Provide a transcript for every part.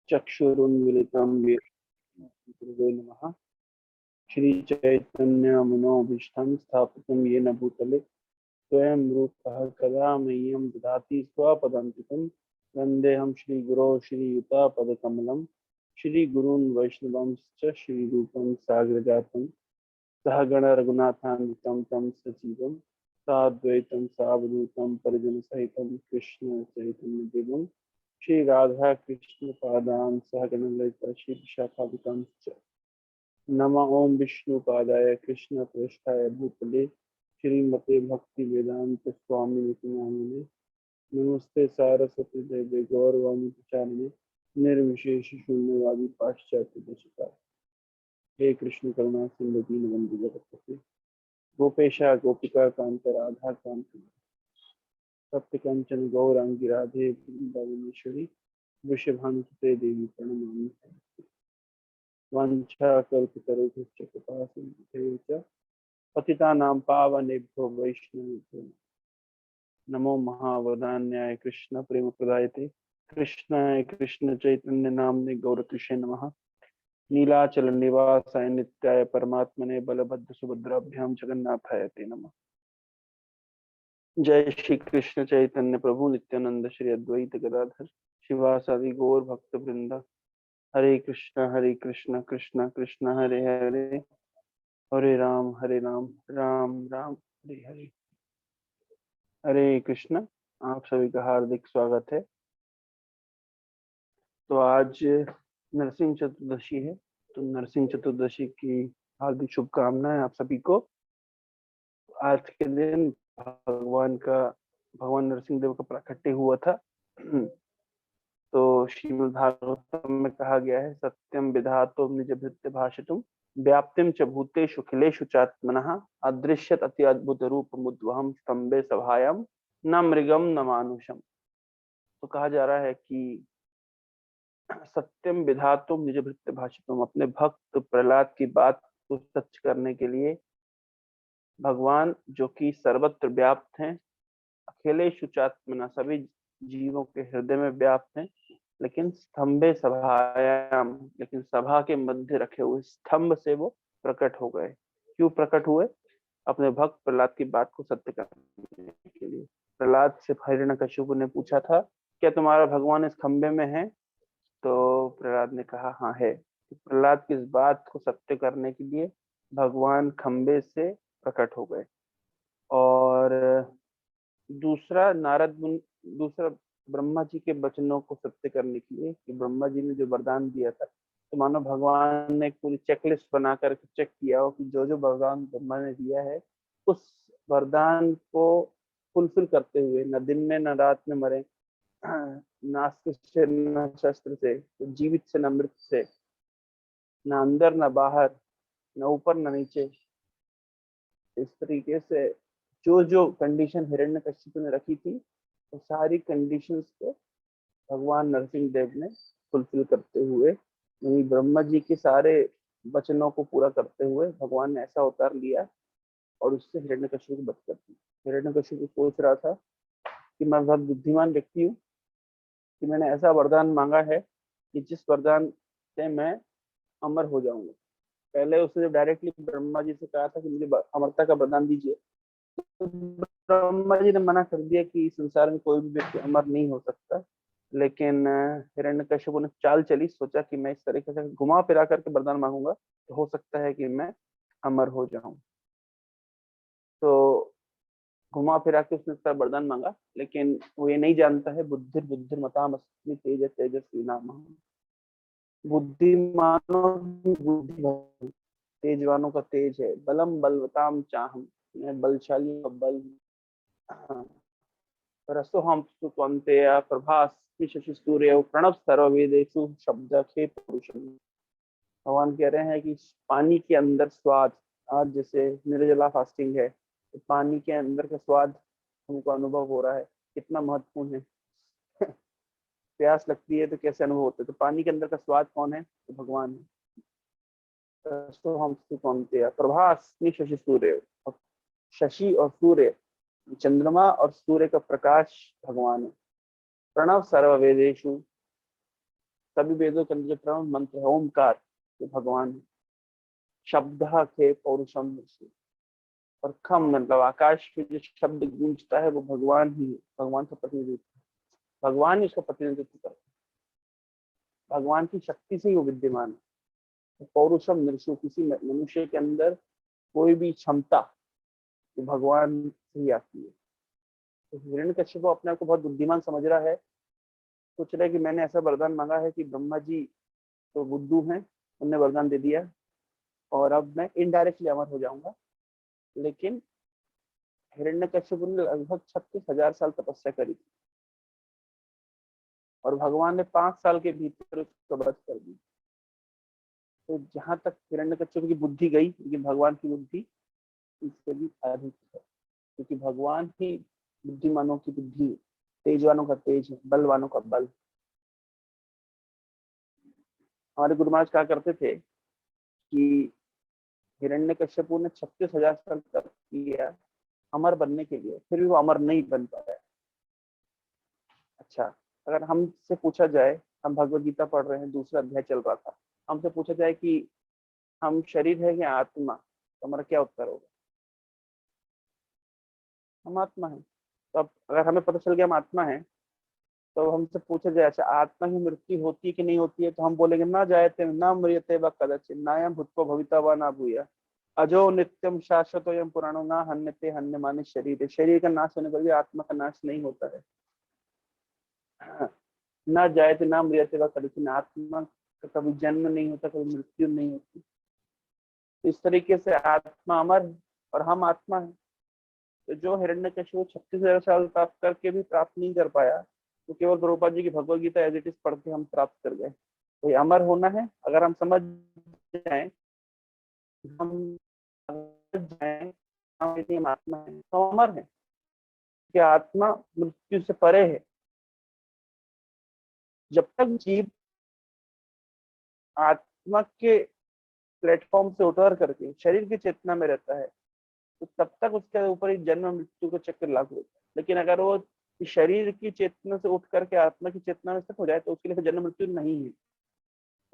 चक्षुरुन्मिलितं येन गुरुवे नमः। श्रीचैतन्यमनोभीष्टं स्थापितं येन भूतले स्वयं रूपः कदा मह्यं ददाति स्वपदान्तिकं। वन्देऽहं श्रीगुरो श्रीयुतापदकमलं श्रीगुरून् वैष्णवांश्च श्रीरूपं साग्रजातं सहगण रघुनाथान्वितं तं सजीवं साद्वैतं सावधूतं परिजनसहितं कृष्ण चैतन्यदेवं श्री राधा कृष्ण पादान सहगण ललिता श्री विशाखाभिकांश्च नमः। ओम विष्णु पादाय कृष्ण प्रेष्ठाय भूतले श्रीमते भक्ति वेदांत स्वामी नामिने नमस्ते सारस्वती देवे गौरवाणी प्रचारिणे निर्विशेष शून्यवादी पाश्चात्य देशिका। हे कृष्ण करुणा सिंधु दीनबंधु जगत्पते गोपेशा गोपिका कांत राधा कांत सत्य कंचन गौरांगी राधे वृंदावनेश्वरी वृषभानुसुते देवी प्रणमामि। वाञ्छाकल्पतरुभ्यश्च कृपासिन्धुभ्यश्च पतितानां पावनेभ्यो वैष्णवेभ्यो नमो महावदान्याय कृष्ण प्रेम प्रदायते कृष्णाय कृष्ण चैतन्य नामने गौरकृष्णे नमः। नीलाचल निवासाय नित्याय परमात्मने बलभद्र सुभद्राभ्याम जगन्नाथाय ते नमः। जय श्री कृष्ण चैतन्य प्रभु नित्यानंद श्री अद्वैत गदाधर शिवासादि गौर भक्त वृंदा। हरे कृष्ण कृष्ण कृष्ण हरे हरे हरे राम राम राम हरे हरे। हरे कृष्ण। आप सभी का हार्दिक स्वागत है। तो आज नरसिंह चतुर्दशी है, तो नरसिंह चतुर्दशी की हार्दिक शुभकामनाएं आप सभी को। आज के दिन भगवान नरसिंह देव का प्राकट्य हुआ था। तो श्रीमद् भागवतम में कहा गया है, सत्यम विधातो निज भृत्य भाषितुम व्याप्तिम च भूतेषु खिलेषु चात्मनः अदृश्यत अति अद्भुत रूप मुद्वहम स्तंभे सभायाम न मृगम न मानुषम। तो कहा जा रहा है कि सत्यम विधातुम निज भृत्य भाषितुम, अपने भक्त प्रहलाद की बात को सच करने के लिए भगवान जो कि सर्वत्र व्याप्त हैं, अखिलेषु चात्मना सभी जीवों के हृदय में व्याप्त हैं, लेकिन स्तंभे सभायाम, लेकिन सभा के मध्य रखे हुए स्तंभ से वो प्रकट हो गए। क्यों प्रकट हुए? अपने भक्त प्रहलाद की बात को सत्य करने के लिए। प्रहलाद से हिरण्यकशिपु ने पूछा था, क्या तुम्हारा भगवान इस खंबे में है? तो प्रहलाद ने कहा हाँ है। तो प्रहलाद की इस बात को सत्य करने के लिए भगवान खंबे से प्रकट हो गए। और दूसरा दूसरा ब्रह्मा जी के वचनों को सत्य करने के लिए कि ब्रह्मा जी ने जो वरदान दिया था, तो मानो भगवान ने पूरी चेकलिस्ट बना करके चेक किया हो कि जो जो वरदान ब्रह्मा ने दिया है उस वरदान को फुलफिल करते हुए न दिन में न रात में मरे, नास्त्र से न शस्त्र से, तो जीवित से न मृत से, न अंदर न बाहर, न ऊपर न नीचे, इस तरीके से जो जो कंडीशन हिरण्यकशिपु ने रखी थी तो सारी कंडीशंस को भगवान नरसिंह देव ने फुलफिल करते हुए, यानी ब्रह्मा जी के सारे वचनों को पूरा करते हुए भगवान ने ऐसा अवतार लिया और उससे हिरण्यकशिपु को बच कर दी। हिरण्यकशिपु सोच रहा था कि मैं बहुत बुद्धिमान व्यक्ति हूँ कि मैंने ऐसा वरदान मांगा है कि जिस वरदान से मैं अमर हो जाऊंगा। पहले उसने जब डायरेक्टली ब्रह्मा जी से कहा था कि मुझे अमरता का वरदान दीजिए, तो ब्रह्मा जी ने मना कर दिया कि संसार में कोई भी व्यक्ति अमर नहीं हो सकता। लेकिन हिरण्यकशिपु ने चाल चली, सोचा कि मैं इस तरीके से घुमा फिरा करके वरदान मांगूंगा तो हो सकता है कि मैं अमर हो जाऊं। तो घुमा फिरा के उसने इसका वरदान मांगा, लेकिन वो ये नहीं जानता है बुद्धिर्मताम अस्मि तेज तेजस्वी नाम। बुद्धिमानों की बुद्धि, तेजवानों का तेज है। बलम बलवताम चाहम, मैं बलशाली का बल। रसोहम सुकंतेय प्रभास्मि शशि सूर्य प्रणव सर्ववेदेषु शब्दखे पुरुषम। भगवान कह रहे हैं कि पानी के अंदर स्वाद, आज जैसे निर्जला फास्टिंग है तो पानी के अंदर का स्वाद हमको अनुभव हो रहा है, कितना महत्वपूर्ण है। प्यास लगती है तो कैसे अनुभव होता है, तो पानी के अंदर का स्वाद कौन है? तो भगवान है। रसोहम सुकंतेय प्रभास्मि शशि सूर्य, शशि और सूर्य, चंद्रमा और सूर्य का प्रकाश भगवान है। प्रणव सर्ववेदेषु, सभी वेदों के अंदर जो प्रमुख मंत्र है ओमकार, जो भगवान है। शब्द के पौरुषम से, और खम मतलब आकाश में जो शब्द गूंजता है वो भगवान ही है, भगवान का प्रतिनिधित्व, भगवान ही उसका प्रतिनिधित्व करता है, भगवान की शक्ति से ही वो विद्यमान है। पौरुषम नृषु, किसी मनुष्य के अंदर कोई भी क्षमता तो भगवान से ही आती है। तो हिरण्यकश्यप अपने आप को बहुत बुद्धिमान समझ रहा है, सोच रहा है कि मैंने ऐसा वरदान मांगा है कि ब्रह्मा जी तो बुद्धू हैं, उनने वरदान दे दिया और अब मैं इनडायरेक्टली अमर हो जाऊंगा। लेकिन हिरण्यकश्यप ने लगभग 36,000 साल तपस्या करी थी और भगवान ने 5 साल के भीतर उसको वध कर दी। तो जहां तक हिरण्यकश्यप की बुद्धि गई, लेकिन भगवान की बुद्धि इससे भी अधिक है, क्योंकि भगवान ही बुद्धिमानों की बुद्धि, तेजवानों का तेज है, बलवानों का बल। हमारे गुरु महाराज कहा करते थे कि हिरण्यकश्यप ने 36,000 साल तक किया अमर बनने के लिए, फिर भी वो अमर नहीं बन पाया। अच्छा, अगर हमसे पूछा जाए, हम भगवद गीता पढ़ रहे हैं, दूसरा अध्याय चल रहा था, हमसे पूछा जाए कि हम शरीर है या आत्मा, तो हमारा क्या उत्तर होगा? हम आत्मा है। तो अब अगर हमें पता चल गया हम आत्मा है, तो हमसे पूछा जाए अच्छा आत्मा की मृत्यु होती है कि नहीं होती है, तो हम बोलेंगे ना जायते ना मृत्यते व कदाचित नायम भूतको भविता व ना भूया अजो नित्यम शाश्वतोयम पुराणो ना हन्यते हन्यमाने शरीर। शरीर का नाश होने पर भी आत्मा का नाश नहीं होता है। ना जायते ना मृत्यते व कदाचित, आत्मा का कभी जन्म नहीं होता, कभी मृत्यु नहीं होती। तो इस तरीके से आत्मा अमर है और हम आत्मा है। तो जो हिरण्यकशिपु 36,000 साल प्राप्त करके भी प्राप्त नहीं कर पाया, तो केवल प्रभुपाद जी की Bhagavad Gita as it is पढ़ के हम प्राप्त कर गए। तो ये अमर होना है, अगर हम समझ जाए, हम समझ जाए हम आत्मा है तो अमर है, कि आत्मा मृत्यु से परे है। जब तक जीव आत्मा के प्लेटफॉर्म से उतर करके शरीर की चेतना में रहता है, तो तब तक उसके ऊपर एक जन्म मृत्यु का चक्र लागू होता है। लेकिन अगर वो शरीर की चेतना से उठ करके आत्मा की चेतना में स्थित हो जाए, तो उसके लिए जन्म मृत्यु नहीं है।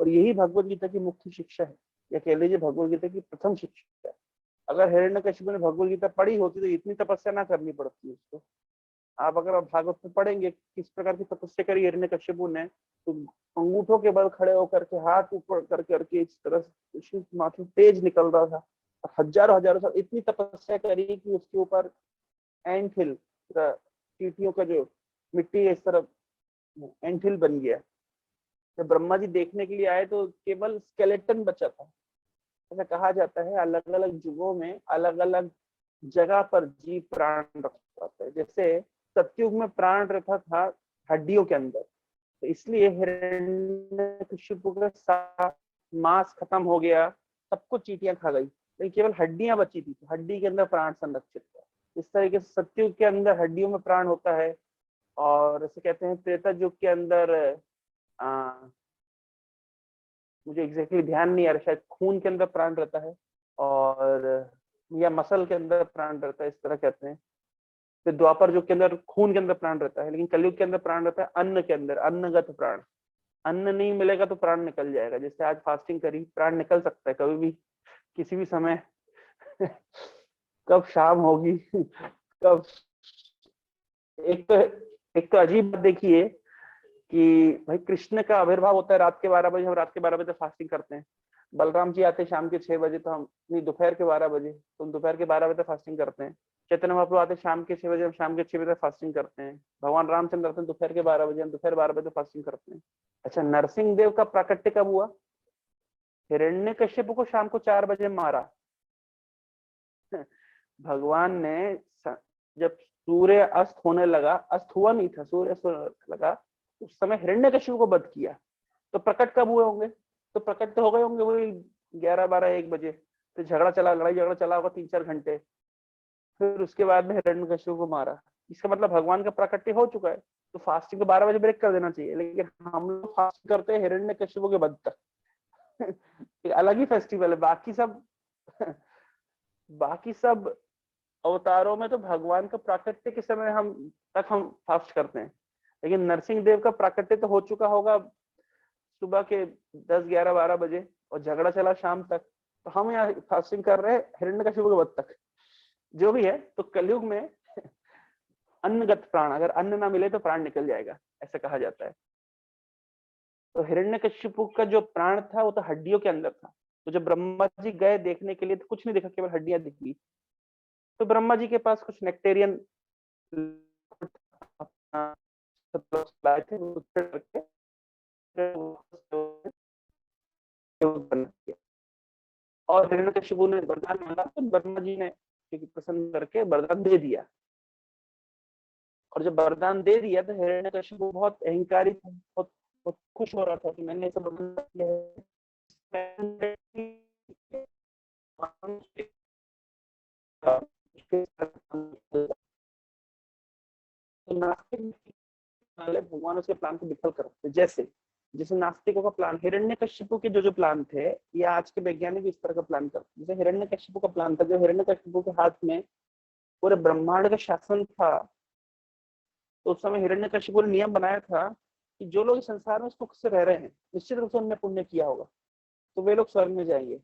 और यही भगवत गीता की मुख्य शिक्षा है, या कह लीजिए भगवत गीता की प्रथम शिक्षा है। अगर हिरण्यकशिपु ने भगवत गीता पढ़ी होती तो इतनी तपस्या ना करनी पड़ती उसको। आप अगर भागवत में पढ़ेंगे किस प्रकार की तपस्या करी हिरण्यकशिपु ने, तो अंगूठों के बल खड़े होकर के, हाथ ऊपर कर करके इस तरह से माथे तेज निकल रहा था। हजारों हजारों साल इतनी तपस्या करी कि उसके ऊपर एंथिल, चींटियों का जो मिट्टी इस तरह एंथिल बन गया। जब ब्रह्मा जी देखने के लिए आए तो केवल स्केलेटन बचा था। ऐसा कहा जाता है अलग अलग युगों में अलग अलग जगह पर जीव प्राण रख पाता है। जैसे सतयुग में प्राण रखा था हड्डियों के अंदर, तो इसलिए हिरण्यकशिपु का सारा मांस खत्म हो गया, सब कुछ चींटियां खा गई, लेकिन केवल हड्डियां बची थी, तो हड्डी के अंदर प्राण संरक्षित था। इस तरीके से सतयुग के अंदर हड्डियों में प्राण होता है, और ऐसे कहते हैं त्रेता युग के अंदर मुझे एग्जैक्टली ध्यान नहीं आ रहा, शायद खून के अंदर प्राण रहता है, और या मसल के अंदर प्राण रहता है, इस तरह कहते हैं। फिर द्वापर युग के अंदर खून के अंदर प्राण रहता है, लेकिन कलयुग के अंदर प्राण रहता है अन्न के अंदर, अन्नगत प्राण। अन्न नहीं मिलेगा तो प्राण निकल जाएगा। जैसे आज फास्टिंग करी, प्राण निकल सकता है कभी भी, किसी भी समय कब शाम होगी कब। एक तो अजीब बात देखिए कि भाई कृष्ण का आविर्भाव होता है रात के 12 बजे, हम रात के 12 बजे फास्टिंग करते हैं। बलराम जी आते शाम के 6 बजे, तो हम नहीं दोपहर के 12 बजे, तो हम दोपहर के 12 बजे तक फास्टिंग करते हैं। चैतन्य महाप्रभु आते शाम के 6 बजे, हम शाम के 6 बजे तक फास्टिंग करते हैं। भगवान रामचंद्र आते हैं दोपहर के 12 बजे, हम दोपहर 12 बजे फास्टिंग करते हैं। अच्छा, नरसिंह देव का प्राकट्य कब हुआ? हिरण्यकश्यप को शाम को 4 बजे मारा। भगवान ने जब सूर्य अस्त होने लगा, अस्त हुआ नहीं था, सूर्य अस्त होने लगा, उस समय हिरण्यकश्यप को वध किया। तो प्रकट कब हुए होंगे? तो प्रकट तो हो गए होंगे वही 11, 12, 1 बजे। तो झगड़ा चला, लड़ाई झगड़ा चला होगा 3-4 घंटे, फिर उसके बाद में हिरण्यकश्यप को मारा। इसका मतलब भगवान का प्राकट्य हो चुका है, तो फास्टिंग को 12 बजे ब्रेक कर देना चाहिए। लेकिन हम लोग फास्ट करते हैं हिरण्यकश्यप के वध तक। अलग ही फेस्टिवल है। बाकी सब अवतारों में तो भगवान का प्राकट्य के समय हम फास्ट करते हैं, लेकिन नरसिंह देव का प्राकट्य तो हो चुका होगा सुबह के 10, 11, 12 बजे और झगड़ा चला शाम तक, तो हम यहाँ फास्टिंग कर रहे हैं हिरण्यकशिपु के वध तक। जो भी है, तो कलयुग में अन्नगत प्राण, अगर अन्न ना मिले तो प्राण निकल जाएगा, ऐसा कहा जाता है। तो हिरण्यकशिपु का जो प्राण था वो तो हड्डियों के अंदर था। तो जब ब्रह्मा जी गए देखने के लिए तो कुछ नहीं देखा, केवल हड्डियां दिखी। तो ब्रह्मा जी के पास कुछ नेक्टेरियन लाए थे, और हिरण्यकशिपु ने वरदान मांगा तो ब्रह्मा जी ने प्रसन्न करके वरदान दे दिया। और जब वरदान दे दिया तो हिरण्यकशिपु बहुत अहंकारी था, बहुत बहुत खुश हो रहा था कि मैंने ऐसा वरदान दिया है। तो नास्तिक वाले भगवान उसके प्लान को विफल करते, जैसे जैसे नास्तिकों का प्लान, हिरण्यकशिपु के जो प्लान थे, ये आज के वैज्ञानिक इस तरह का प्लान करते। जैसे हिरण्यकशिपु का प्लान था, जो हिरण्यकशिपु के हाथ में पूरे ब्रह्मांड का शासन था, तो उस समय हिरण्यकशिपु ने नियम बनाया था कि जो लोग संसार में सुख से रह रहे हैं, निश्चित रूप से उन्होंने पुण्य किया होगा, तो वे लोग स्वर्ग में जाएंगे।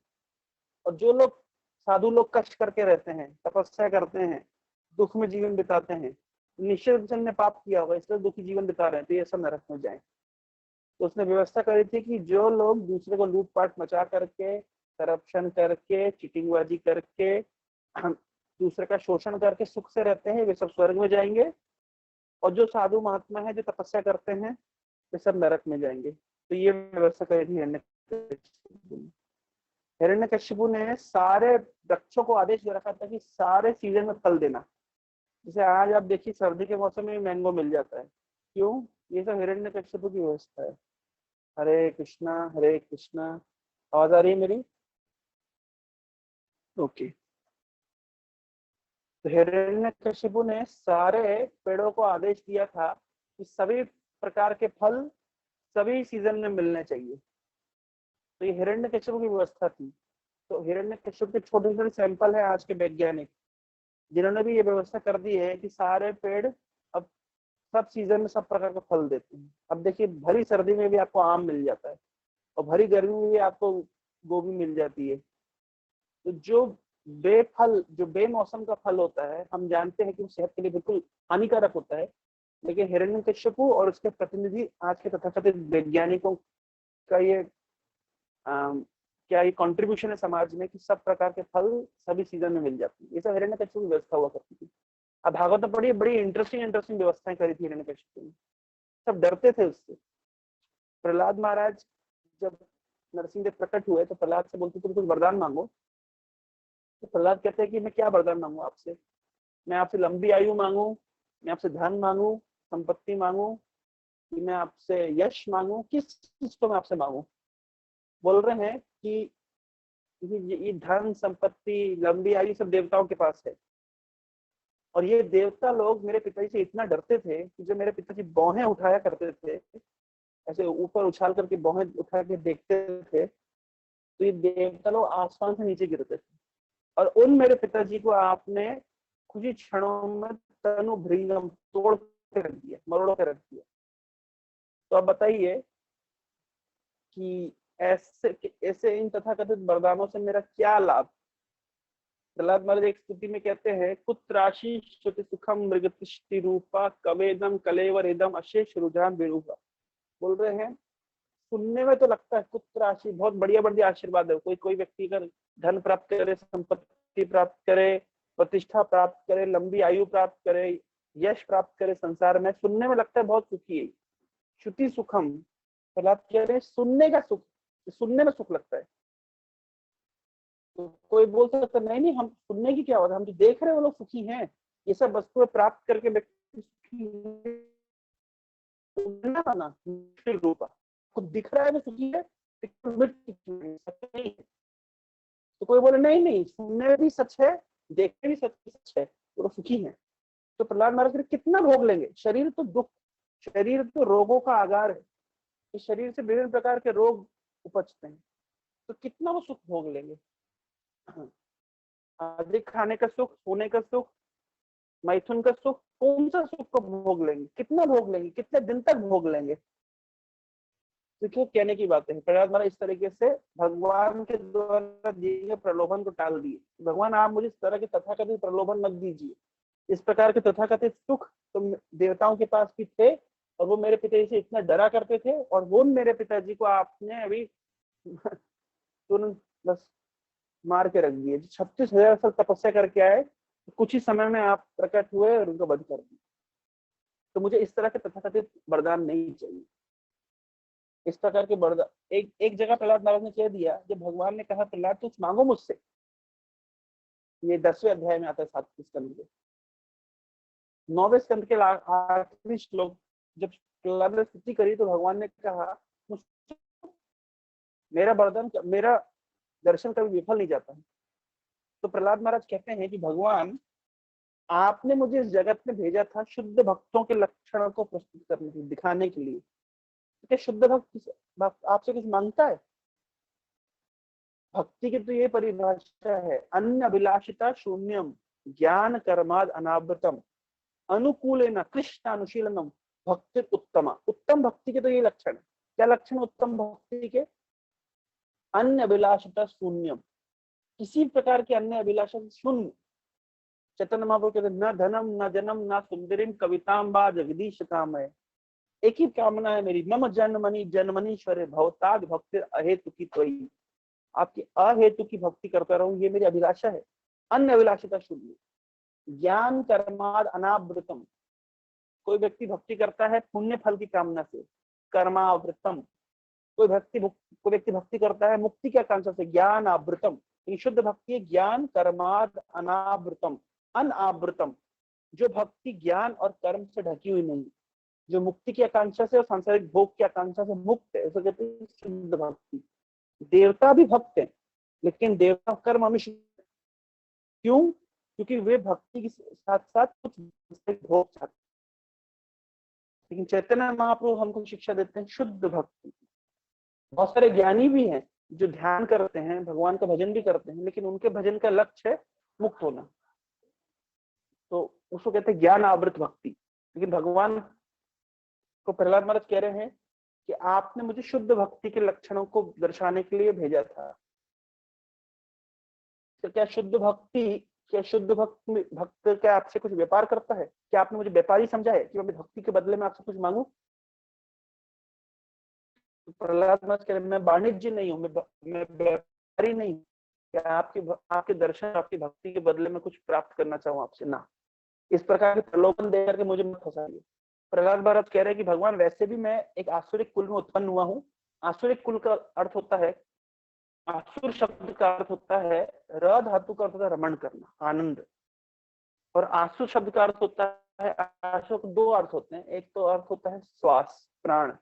और जो लोग साधु लोग कष्ट करके रहते हैं, तपस्या करते हैं, दुख में जीवन बिताते हैं, निश्चित रूप से उन्होंने पाप किया होगा, इसलिए दुखी जीवन बिता रहे हैं, तो ये सब नरक में जाए। तो उसने व्यवस्था करी थी कि जो लोग दूसरे को लूटपाट मचा करके, करप्शन करके, चीटिंगबाजी करके, दूसरे का शोषण करके सुख से रहते हैं, वे सब स्वर्ग में जाएंगे। और जो साधु महात्मा है, जो तपस्या करते हैं, वे सब नरक में जाएंगे। तो ये व्यवस्था करी थी हिरण्यकशिपु ने। हिरण्यकशिपु ने सारे वृक्षों को आदेश दे रखा था कि सारे सीजन में फल देना। जैसे आज आप देखिए सर्दी के मौसम में मैंगो मिल जाता है, क्यों? ये सब हिरण्यकशिपु की व्यवस्था है। हरे कृष्णा, हरे कृष्णा। आवाज आ रही है मेरी? ओके। तो हिरण्यकशिपु ने सारे पेड़ों को आदेश दिया था कि सभी प्रकार के फल सभी सीजन में मिलने चाहिए। तो ये हिरण्यकशिपु की व्यवस्था थी। तो हिरण्यकशिपु के छोटे छोटे सैंपल है आज के वैज्ञानिक, जिन्होंने भी ये व्यवस्था कर दी है कि सारे पेड़ अब सब सीजन में सब प्रकार का फल देते हैं। अब देखिए, भरी सर्दी में भी आपको आम मिल जाता है, और भरी गर्मी में भी आपको गोभी मिल जाती है। तो जो बेफल, जो बेमौसम का फल होता है, हम जानते हैं कि वो सेहत के लिए बिल्कुल हानिकारक होता है, लेकिन हिरण्यकशिपु और उसके प्रतिनिधि आज के तथाकथित वैज्ञानिकों का ये क्या ये कंट्रीब्यूशन है समाज में कि सब प्रकार के फल सभी सीजन में मिल जाती है। ये सब हिरण्यकशिपु की व्यवस्था हुआ करती थी। अब भागवत में पढ़िए, बड़ी इंटरेस्टिंग व्यवस्थाएं करी थी हिरण्यकशिपु ने। सब डरते थे उससे। प्रहलाद महाराज जब नरसिंह देव प्रकट हुए तो प्रहलाद से बोलते थे कुछ वरदान मांगो। तो प्रहलाद कहते हैं कि मैं क्या वरदान मांगू आपसे? मैं आपसे लंबी आयु मांगू, मैं आपसे धन मांगू, संपत्ति मांगू, कि मैं आपसे यश मांगू, किस चीज को मैं आपसे मांगू? बोल रहे हैं कि ये धन, संपत्ति, लंबी आयु सब देवताओं के पास है। और ये देवता लोग मेरे पिताजी से इतना डरते थे कि जब मेरे पिताजी बौहें उठाया करते थे, ऐसे ऊपर उछाल करके बौहें उठा के देखते थे, तो ये देवता लोग आसमान से नीचे गिरते थे। और उन मेरे पिताजी को आपने कुछ ही क्षणों में तनु भृंगम तोड़ के रख दिया, मरोड़ के रख दिया। तो अब बताइए कि ऐसे ऐसे इन तथाकथित वरदानों से मेरा क्या लाभ? प्रहलाद महाराज एक स्तुति में कहते हैं, कुत्राशी श्रुति सुखम मृगतिष्ठि रूपा कवेदम कलेवर इदम अशेष रुझान विरूपा। बोल रहे हैं, सुनने में तो लगता है कुत्राशी बहुत बढ़िया बढ़िया आशीर्वाद है। कोई कोई व्यक्ति अगर धन प्राप्त करे, संपत्ति प्राप्त करे, प्रतिष्ठा प्राप्त करे, लंबी आयु प्राप्त करे, यश प्राप्त करे संसार में, सुनने में लगता है बहुत सुखी है। श्रुति सुखम, प्रहलाद कह रहे हैं सुनने का सुख, सुनने में सुख लगता है। तो कोई बोल सकता है नहीं नहीं, हम सुनने की क्या होता है, हम तो देख रहे हैं वो लोग सुखी हैं, ये सब वस्तुएं प्राप्त करके व्यक्ति सुखी ना रूपा खुद दिख रहा है वो सुखी है, नहीं है। तो कोई बोले नहीं नहीं, सुनने में भी सच है, देखने भी सच है, वो लोग सुखी है। तो प्रहलाद महाराज कितना भोग लेंगे? शरीर तो दुख, शरीर तो रोगों का आगार है, इस शरीर से विभिन्न प्रकार के रोग उपजते हैं, तो कितना वो सुख भोग लेंगे? अधिक खाने का सुख, सोने का सुख, मैथुन का सुख, कौन सा सुख को भोग लेंगे? कितना भोग लेंगे? कितने दिन तक भोग लेंगे? देखिए कहने की बात है, प्रहलाद महाराज इस तरीके से भगवान के द्वारा दिए गए प्रलोभन को टाल दिए। भगवान आप मुझे इस तरह के तथाकथित प्रलोभन मत दीजिए, इस प्रकार के तथाकथित सुख तो देवताओं के पास भी थे और वो मेरे पिताजी से इतना डरा करते थे, और वो मेरे पिताजी को आपने अभी तुरंत बस मार के रख दिए। 36,000 साल तपस्या करके आए, कुछ ही समय में आप प्रकट हुए और उनको वध कर दिया। तो मुझे इस तरह के तथाकथित वरदान नहीं चाहिए। इस प्रकार के वरदान एक जगह प्रहलाद महाराज ने कह दिया, जब भगवान ने कहा प्रहलाद कुछ मांगो मुझसे, ये 10वें अध्याय में आता है 7वें स्कंद के 9वें स्कंद के 8वें श्लोक। जब प्रहलाद ने स्तुति करी तो भगवान ने कहा मेरा वरदान, मेरा दर्शन कभी विफल नहीं जाता है। तो प्रहलाद महाराज कहते हैं कि भगवान आपने मुझे इस जगत में भेजा था शुद्ध भक्तों के लक्षणों को प्रस्तुत करने के लिए, दिखाने के लिए। क्या शुद्ध भक्त आपसे कुछ मांगता है? भक्ति की तो ये परिभाषा है, अन्य अभिलाषिता शून्यम ज्ञान कर्माद अनावृतम अनुकूलेन कृष्णानुशीलनम भक्ति उत्तमा। उत्तम भक्ति के तो ये लक्षण है। क्या लक्षण उत्तम भक्ति के? अन्य अभिलाषिता शून्यम, किसी प्रकार की अन्य अभिलाषा शून्य। चैतन्य महाप्रभु कहते न धनम न जनम न सुंदरीम कविताम बा जगदीश कामय। एक ही कामना है मेरी, मम जन्मनि जन्मनीश्वरे भवताद भक्ति अहेतु की त्वयि। आपकी अहेतु की भक्ति करता रहूं, ये मेरी अभिलाषा है। अन्य अभिलाषिता शून्य। ज्ञान कर्माद अनावृतम, कोई व्यक्ति भक्ति करता है पुण्य फल की कामना से, कर्मावृतम। कोई व्यक्ति भक्ति करता है मुक्ति की आकांक्षा से, ज्ञान आवृतम। शुद्ध भक्ति है ज्ञान कर्माद अनावृतम अनावृतम, जो भक्ति ज्ञान और कर्म से ढकी हुई नहीं, जो मुक्ति की आकांक्षा से और सांसारिक भोग की आकांक्षा से मुक्त है, उसे कहते हैं शुद्ध भक्ति। देवता भी भक्त हैं, लेकिन देवता कर्म हमेशा, क्यों? क्योंकि वे भक्ति के साथ साथ कुछ भोग चाहते हैं। लेकिन चैतन्य महाप्रभु हमको शिक्षा देते हैं शुद्ध भक्ति। बहुत सारे ज्ञानी भी हैं जो ध्यान करते हैं, भगवान का भजन भी करते हैं, लेकिन उनके भजन का लक्ष्य है मुक्त होना, तो उसको कहते हैं ज्ञान आवृत भक्ति। लेकिन भगवान को प्रहलाद महाराज कह रहे हैं कि आपने मुझे शुद्ध भक्ति के लक्षणों को दर्शाने के लिए भेजा था। तो क्या शुद्ध भक्त क्या आपसे कुछ व्यापार करता है? क्या आपने मुझे व्यापारी समझा है कि मैं भक्ति के बदले में आपसे कुछ मांगू? तो प्रहलाद महाराज कह रहे मैं वाणिज्य नहीं हूँ, मैं व्यापारी नहीं। क्या आपके दर्शन, आपकी भक्ति के बदले में कुछ प्राप्त करना चाहूँ आपसे? ना, इस प्रकार के प्रलोभन देकर के मुझे मत फंसाइए। प्रहलाद महाराज कह रहे हैं कि भगवान वैसे भी मैं एक आसुरिक कुल में उत्पन्न हुआ हूँ। आसुरिक कुल का अर्थ होता है, आसुर शब्द का अर्थ होता है, र धातु का अर्थ होता है रमण करना, आनंद। और आसुर शब्द का अर्थ होता है, आसुर के दो अर्थ होते हैं, एक तो अर्थ होता है श्वास, प्राण,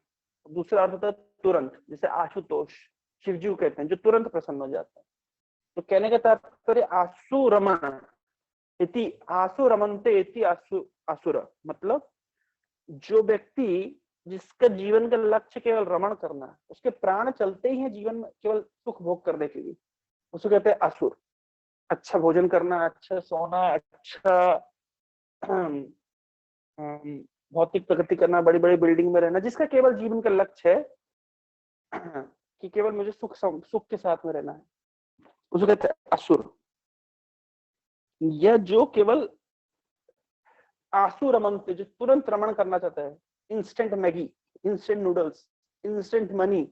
दूसरा अर्थ होता है तुरंत, जैसे आशुतोष शिवजी कहते हैं जो तुरंत प्रसन्न हो जाता है। तो कहने का तात्पर्य आसु रमन इति, आसु रमनते इति असुर, मतलब जो व्यक्ति जिसका जीवन का लक्ष्य केवल रमण करना है, उसके प्राण चलते ही हैं जीवन में केवल सुख भोग करने के लिए, उसको कहते हैं असुर। अच्छा भोजन करना, अच्छा सोना, अच्छा भौतिक प्रगति करना, बड़ी बड़ी बिल्डिंग में रहना, जिसका केवल जीवन का लक्ष्य है कि केवल मुझे सुख के साथ में रहना है, उसको कहते हैं असुर। यह जो केवल आंसू रमन से, जो तुरंत रमण करना चाहता है, instant Maggi, instant noodles, instant money,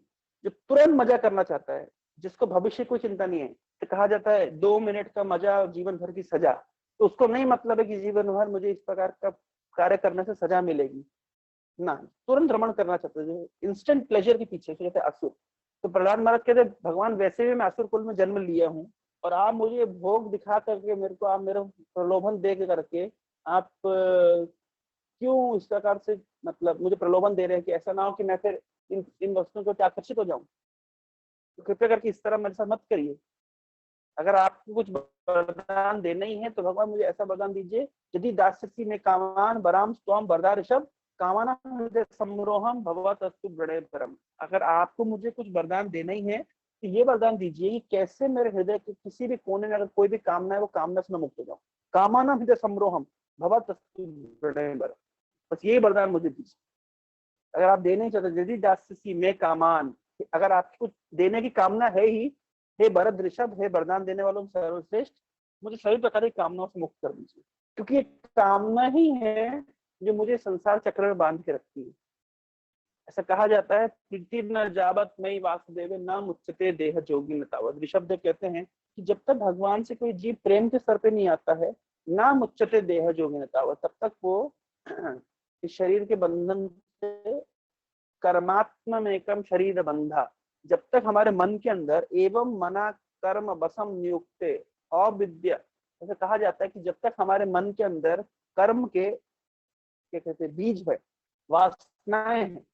जो तुरंत मजा करना चाहता है, जिसको भविष्य कोई चिंता नहीं है। तो कहा जाता है 2 मिनट का मजा जीवन भर की सजा। तो उसको नहीं मतलब है कि जीवन भर मुझे इस प्रकार का कार्य करने से सजा मिलेगी ना, तुरंत रमण करना चाहता है, इंस्टेंट प्लेजर के पीछे कहते हैं असुर। तो प्रहलाद महाराज कहते हैं भगवान वैसे भी मैं असुर कुल में जन्म लिया हूँ, और आप मुझे भोग दिखा करके मेरे को, आप मेरे प्रलोभन दे करके आप क्यों इस प्रकार से मतलब मुझे प्रलोभन दे रहे हैं कि ऐसा ना हो कि मैं फिर इन वस्तुओं को आकर्षित हो जाऊं। तो कृपया करके इस तरह मेरे साथ मत करिए। अगर आपको कुछ वरदान देना ही है तो भगवान मुझे ऐसा वरदान दीजिए, यदि दास्यसी में कामान वराम स्वाम वरदार ऋषभ कामना हृदय सम्रोहम भगवतस्तु वृणय परम। अगर आपको मुझे कुछ वरदान देना ही है तो ये वरदान दीजिए कि कैसे मेरे हृदय के किसी भी कोने में अगर कोई भी कामना है, वो कामना से मैं मुक्त हो जाऊं। कामना हृदय सम्रोहम भगवतस्तु वृणय परम, बस ये वरदान मुझे दीजिए। अगर आप देने चाहते, यदि दास्यसी में कामान, अगर आपको देने की कामना है ही, हे भरत ऋषभ, हे वरदान देने वालों सर्वश्रेष्ठ, मुझे सभी प्रकार की कामनाओं से मुक्त कर दीजिए, क्योंकि ये कामना ही है जो मुझे संसार चक्र में बांध के रखती है। ऐसा कहा जाता है, प्रीति न जावत मई वासुदेव न मुच्यते देह जोगी न तावत। ऋषभदेव कहते हैं कि जब तक भगवान से कोई जीव प्रेम के स्तर पे नहीं आता है, ना मुच्यते देह जोगी न तावत, तब तक वो इस शरीर के बंधन से, कर्मात्म में कम शरीर बंधा, जब तक हमारे मन के अंदर एवं मना कर्म बसम नियुक्ते अविद्या, ऐसा कहा जाता है कि जब तक हमारे मन के अंदर कर्म के, क्या कहते हैं, बीज है, वासनाएं हैं,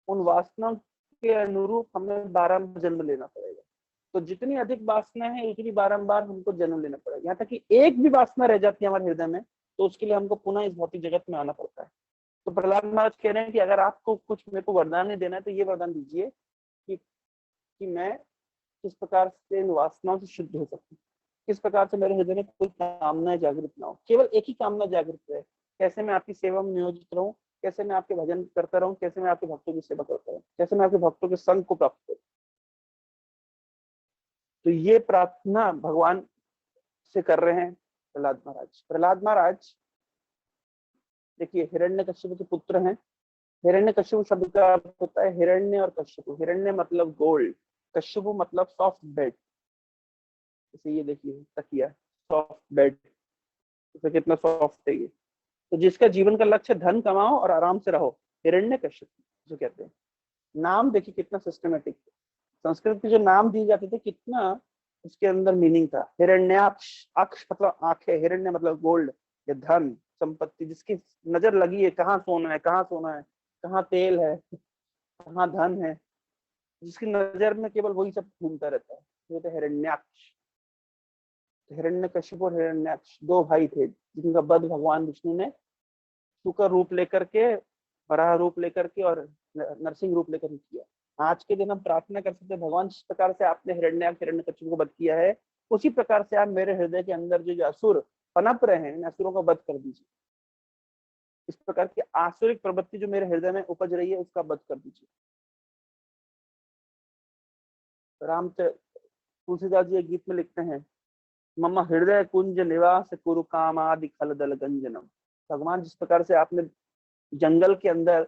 उन वासनाओं के अनुरूप हमें बारंबार जन्म लेना पड़ेगा। तो जितनी अधिक वासना है उतनी बारंबार हमको जन्म लेना पड़ेगा। यहाँ तक कि एक भी वासना रह जाती है हमारे हृदय में, तो उसके लिए हमको पुनः इस भौतिक जगत में आना पड़ता है। तो प्रहलाद महाराज कह रहे हैं कि अगर आपको कुछ मेरे को वरदान नहीं देना है, तो ये वरदान दीजिए कि मैं किस प्रकार से इन वासनाओं से शुद्ध हो सकूं, किस प्रकार से मेरे हृदय में कोई कामना जागृत ना हो, केवल एक ही कामना जागृत रहे, कैसे मैं आपकी सेवा में नियोजित रहूं, कैसे मैं आपके भजन करता रहूं, कैसे मैं आपके भक्तों की सेवा करता रहूं, कैसे मैं आपके भक्तों के संग को प्राप्त करूं। तो ये प्रार्थना भगवान से कर रहे हैं प्रहलाद महाराज। प्रहलाद महाराज देखिए हिरण्यकश्यप के पुत्र हैं। हिरण्यकश्यप शब्द का अर्थ होता है हिरण्य और कश्यप। हिरण्य मतलब गोल्ड, कश्यप मतलब सॉफ्ट बेड। जैसे ये देखिए तकिया, सॉफ्ट बेड, तो कितना सॉफ्ट है ये। तो जिसका जीवन का लक्ष्य धन कमाओ और आराम से रहो, हिरण्यकश्यप जो कहते हैं। नाम देखिए कितना सिस्टमेटिक। संस्कृत के जो नाम दिए जाते थे कितना उसके अंदर मीनिंग था। हिरण्याक्ष, अक्ष मतलब आंखें, हिरण्य मतलब गोल्ड या धन संपत्ति, जिसकी नजर लगी है कहाँ सोना है, कहाँ सोना है, कहाँ तेल है, कहाँ धन है, जिसकी नजर में केवल वही सब घूमता रहता है, वो तो हिरण्याक्ष। हिरण्यकश्यप और हिरण्याक्ष दो भाई थे जिनका वध भगवान विष्णु ने शुकर रूप लेकर के, वराह रूप लेकर के और नरसिंह रूप लेकर किया। आज के दिन हम प्रार्थना कर सकते हैं, भगवान जिस प्रकार से आपने हिरण्यकश्यप को वध किया है, उसी प्रकार से आप मेरे हृदय के अंदर जो असुर पनप रहे हैं, इन असुरों को वध कर दीजिए। इस प्रकार की आसुरिक प्रवृत्ति जो मेरे हृदय में उपज रही है, उसका वध कर दीजिए। तुलसीदास जी एक गीत में लिखते हैं, मम हृदय कुंज निवास कुरु काम आदि खल दल गंजनम। भगवान जिस प्रकार से आपने जंगल के अंदर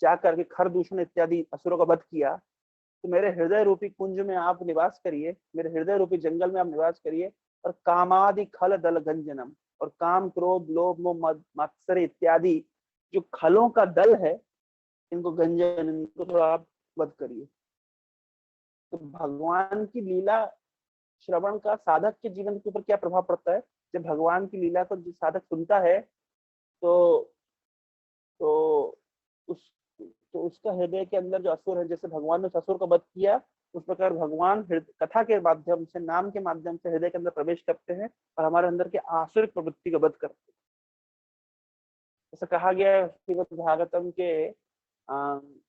जाकर के खरदूषण इत्यादि असुरों का वध किया, तो मेरे हृदय रूपी कुंज में आप निवास करिए, मेरे हृदय रूपी जंगल में आप निवास करिए, और कामादि खल दल गंजनम, और काम क्रोध लोभ मोह मत्सर इत्यादि जो खलों का दल है, इनको गंजन, इनको थोड़ा आप वध करिए। तो भगवान की लीला श्रवण का साधक के जीवन के ऊपर क्या प्रभाव पड़ता है? जब भगवान की लीला को जो साधक सुनता है, तो तो उस तो उसका हृदय के अंदर जो असुर है, जैसे भगवान ने उस असुर का वध किया, उस प्रकार भगवान कथा के माध्यम से, नाम के माध्यम से हृदय के अंदर प्रवेश करते हैं और हमारे अंदर के आसुरिक प्रवृत्ति का वध करते हैं। ऐसा कहा गया है श्रीमद् भागवतम के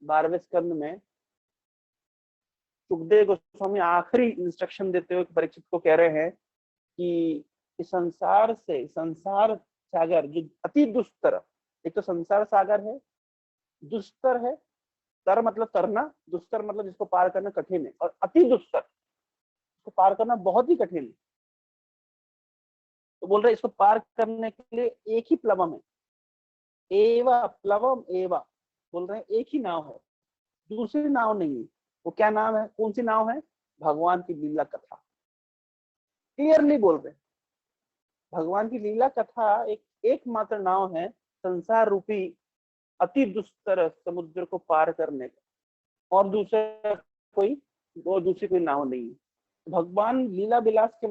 12वें स्कंद में, सुखदेव गोस्वामी आखिरी इंस्ट्रक्शन देते हुए परीक्षित को कह रहे हैं कि इस संसार से, संसार सागर जो अति दुष्तर, एक तो संसार सागर है, दुष्तर है, तर मतलब तरना, दुष्तर मतलब जिसको पार करना कठिन है, और अति दुष्तर, इसको पार करना बहुत ही कठिन है। तो बोल रहे इसको पार करने के लिए एक ही प्लवम है, एवा प्लवम एवा, बोल रहे हैं एक ही नाव है, दूसरी नाव नहीं है। वो क्या नाम है, कौन सी नाव है? भगवान की लीला कथा। क्लियरली बोल रहे हैं, भगवान की लीला कथा एक एकमात्र नाव है संसार रूपी अति दुष्तर समुद्र को पार करने का, और दूसरी कोई नाव नहीं है। भगवान लीला विलास के,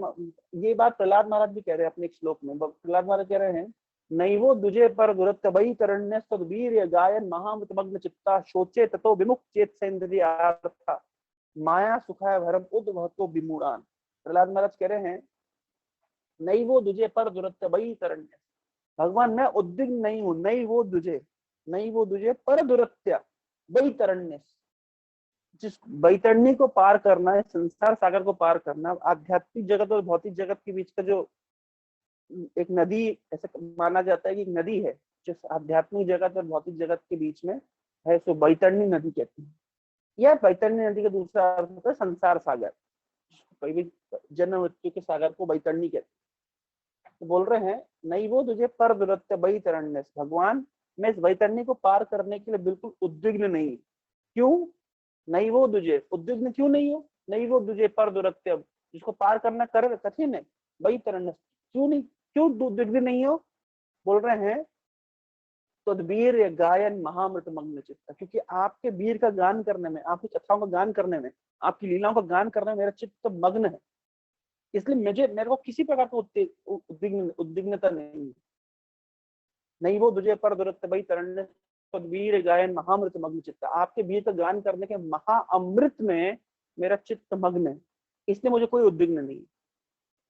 ये बात प्रहलाद महाराज भी कह रहे हैं अपने एक श्लोक में। प्रहलाद महाराज कह रहे हैं, नैवो दुजे पर दुरत्त वही तरण्य सद्वीर्य गायन महामग्न चित्ता शोचे ततो विमुख चेत सेन्द्रिया माया सुखाय भरम उद्भवतो विमूढ़ान। प्रहलाद महाराज कह रहे हैं, नैवो दुजे पर दुरत्त वही तरण्य, भगवान मैं उद्विग्न नहीं हूं, नैवो दुजे पर दुरत्य वैतरण्य, जिस वैतरणी को पार करना है, संसार सागर को पार करना, आध्यात्मिक जगत और भौतिक जगत के बीच का जो एक नदी, ऐसा माना जाता है कि एक नदी है जो आध्यात्मिक जगत और भौतिक जगत के बीच में है सो बैतरणी नदी कहते हैं। यह बैतरणी नदी का दूसरा अर्थ होता है संसार सागर। कोई भी जन्म मृत्यु के सागर को बैतरणी कहते हैं। तो बोल रहे हैं नहीं वो तुझे पर दुरत्य बैतरण्य, भगवान मैं इस बैतरणी को पार करने के लिए बिल्कुल उद्विग्न नहीं। क्यों नहीं वो तुझे उद्विग्न क्यों नहीं हो? नहीं वो तुझे पर दुरत्य, जिसको पार करना कर कठिन है, बैतरण्य क्यों नहीं, क्यों उद्विग्न नहीं हो? बोल रहे हैं तद्वीर गायन महामृत मग्न चित्त, क्योंकि आपके वीर का गान करने में, आपकी कथाओं का गान करने में, आपकी लीलाओं का गान करने में मेरा चित्त मग्न है। इसलिए मेरे को किसी प्रकार का उद्विग्नता नहीं है। नहीं वो तुझे पर दुरत्य भाई तरण्य तद्वीर गायन महामृत मग्न चित्त, आपके वीर का गान करने के महाअमृत में मेरा चित्त मग्न है, इसलिए मुझे कोई उद्विग्न नहीं।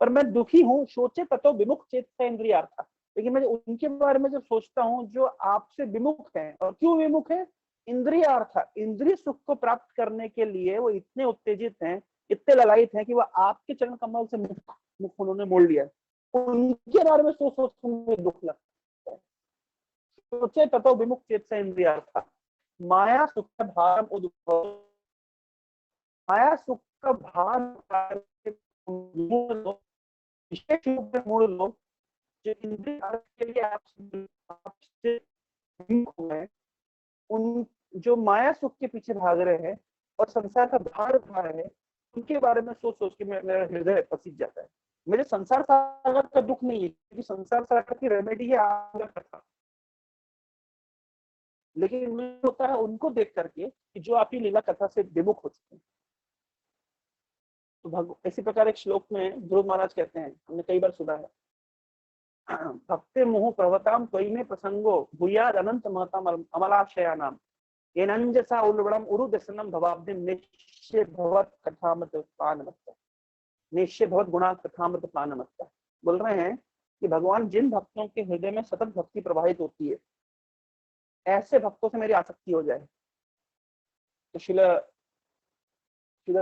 पर मैं दुखी हूँ सोचे ततो विमुख चेत से इंद्रियार्था, लेकिन मैं उनके बारे में जब सोचता हूँ जो आपसे विमुख है। और क्यों विमुख है? इंद्रियार्थ, इंद्रिय सुख को प्राप्त करने के लिए वो इतने उत्तेजित हैं, इतने ललायित हैं कि वो आपके चरण कमल से मुख उन्होंने मोड़ लिया। उनके बारे में सोच सोच मुझे दुख लगता है। सोचे ततो विमुख चेत से इंद्रियार्थ, माया सुख भारम उद्भव, माया सुख का भार विशेष रूप से मूल लोग जो इंद्रिय अर्थ के लिए आपसे है, उन जो माया सुख के पीछे भाग रहे हैं और संसार का भार उठा रहे हैं, उनके बारे में सोच सोच के मेरा हृदय पसीज जाता है। मुझे संसार सागर का दुख नहीं है, क्योंकि संसार सागर की रेमेडी है आगे कथा, लेकिन मुझे होता है उनको देख करके कि जो आपकी लीला कथा से विमुख हो चुके हैं। तो इसी प्रकार एक श्लोक में ध्रुव महाराज कहते हैं, हमने कई बार सुना है, भक्ति मोह प्रवताम त्वयि में प्रसंगो भूयाद अनंत महताम अमलाशयानाम एनंजसा उल्बणम उरु दर्शनम भवाब्धिम निश्चय भवत कथामृत पानमत्ता, निश्चय भवत गुणा कथामृत पानमत्ता। बोल रहे हैं कि भगवान जिन भक्तों के हृदय में सतत भक्ति प्रवाहित होती है, ऐसे भक्तों से मेरी आसक्ति हो जाए। तो श्रील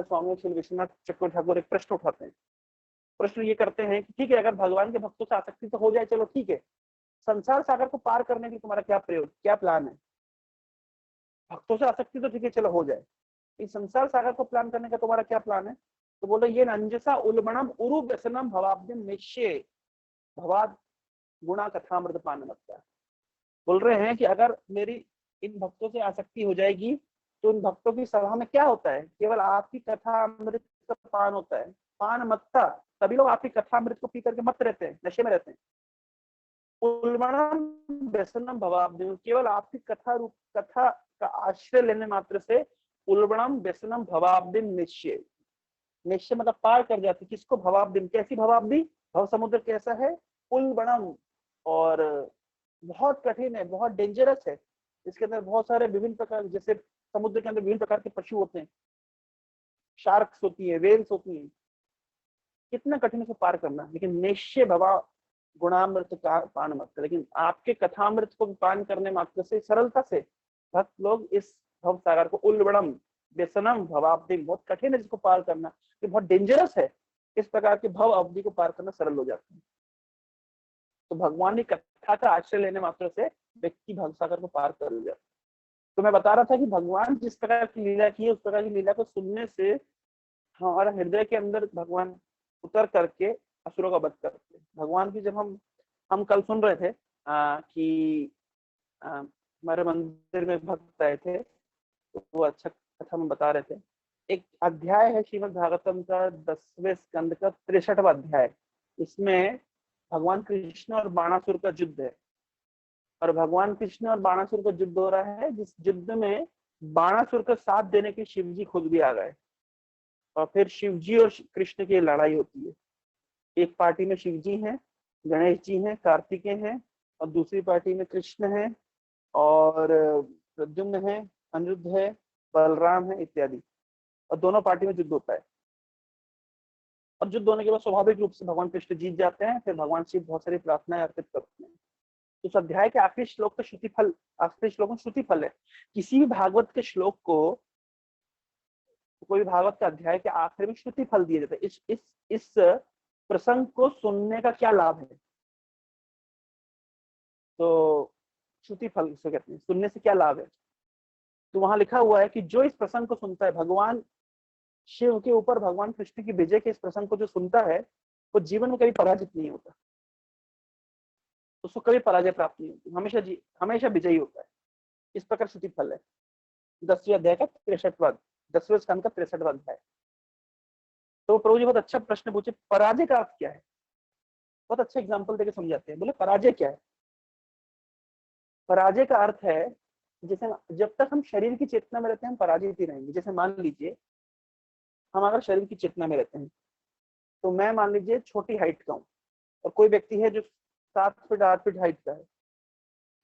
स्वामी श्री विश्वनाथ चक्रवर्ती ठाकुर एक प्रश्न उठाते हैं। प्रश्न ये करते हैं कि ठीक है, अगर भगवान के भक्तों से आसक्ति तो हो जाए, चलो ठीक है, संसार सागर को पार करने के लिए तुम्हारा क्या प्रयोग, क्या प्लान है? भक्तों से आसक्ति तो ठीक है, चलो हो जाए, इस संसार सागर को प्लान करने का तुम्हारा क्या प्लान है? तो बोलो ये नंजसा उल्बणम उरु व्यसनम भवाब्धिम निश्चय भवाद गुणा कथामृत पानमत्ता। बोल रहे हैं कि अगर मेरी इन भक्तों से आसक्ति हो जाएगी तो उन भक्तों की सभा में क्या होता है? केवल आपकी कथा अमृत का पान होता है, पान मत्ता। सभी लोग आपकी कथा अमृत को पी करके मत रहते हैं, नशे में रहते हैं। उल्बणम व्यसनम भवाब्धिम, केवल आपकी कथा का आश्रय लेने मात्र से उल्बणम व्यसनम भवाब्धिम निश्चय, निश्चय मतलब पार कर जाती। किसको? भवाब्धिम। कैसी भवाब्धि? भव समुद्र कैसा है? उल्बणम, और बहुत कठिन है, बहुत डेंजरस है। इसके अंदर बहुत सारे विभिन्न प्रकार, जैसे समुद्र के अंदर विभिन्न प्रकार के पशु होते हैं, शार्क्स होती है, वेल्स होती हैं, कितना कठिन है पार करना। लेकिन निश्चय भवा गुणामृत का पान मत, लेकिन आपके कथामृत को पान करने मात्र से सरलता से भक्त लोग इस भव सागर को उल्बणम व्यसनम भवाब्धिम, बहुत कठिन है जिसको पार करना, ये बहुत डेंजरस है, इस प्रकार के भव अवधि को पार करना सरल हो जाता है। तो भगवान की कथा का आश्रय लेने मात्र से व्यक्ति भव सागर को पार कर जाता है। तो मैं बता रहा था कि भगवान जिस प्रकार की लीला की है, उस प्रकार की लीला को सुनने से हमारा हृदय के अंदर भगवान उतर करके असुरों का वध करते हैं। भगवान की जब हम कल सुन रहे थे कि हमारे मंदिर में भक्त आए थे, तो वो अच्छा कथा में बता रहे थे। एक अध्याय है श्रीमद् भागवतम का 10वें स्कंद का 63वां अध्याय। इसमें भगवान कृष्ण और बाणासुर का युद्ध है, और भगवान कृष्ण और बाणासुर का युद्ध हो रहा है, जिस युद्ध में बाणासुर का साथ देने के शिव जी खुद भी आ गए, और फिर शिव जी और कृष्ण की लड़ाई होती है। एक पार्टी में शिव जी हैं, गणेश जी हैं, कार्तिकेय हैं, और दूसरी पार्टी में कृष्ण है, और प्रद्युम्न है, अनिरुद्ध है, बलराम है इत्यादि, और दोनों पार्टी में युद्ध होता है। और युद्ध होने के बाद स्वाभाविक रूप से भगवान कृष्ण जीत जाते हैं। फिर भगवान शिव बहुत सारी प्रार्थनाएं अर्पित करते हैं। इस अध्याय के आखिरी श्लोक का श्रुति फल, आखिरी श्लोक में श्रुति फल है। किसी भी भागवत के श्लोक को, कोई भी भागवत के अध्याय के आखिर में श्रुति फल दिए जाते हैं। इस प्रसंग को सुनने का क्या लाभ है? तो श्रुति फल इसे कहते हैं, सुनने से क्या लाभ है? तो वहां लिखा हुआ है कि जो इस प्रसंग को सुनता है, भगवान शिव के ऊपर भगवान कृष्ण की विजय के इस प्रसंग को जो सुनता है, वो जीवन में कभी पराजित नहीं होता, उसको कभी पराजय प्राप्त नहीं होती, हमेशा विजयी होता है। इस प्रकार श्रुति फल है। 10वें अध्याय का 63वां, 10वें स्कंद का 63वां अध्याय। तो प्रभु जी बहुत अच्छा प्रश्न पूछे, पराजय का अर्थ क्या है? बहुत अच्छा एग्जाम्पल देके समझाते हैं। बोले पराजय क्या है? पराजय का अर्थ है, जैसे जब तक हम शरीर की चेतना में रहते हैं हम पराजित ही रहेंगे। जैसे मान लीजिए हम अगर शरीर की चेतना में रहते हैं, तो मैं मान लीजिए छोटी हाइट का हूँ और कोई व्यक्ति है जो 7 फीट 8 फीट हाइट का है,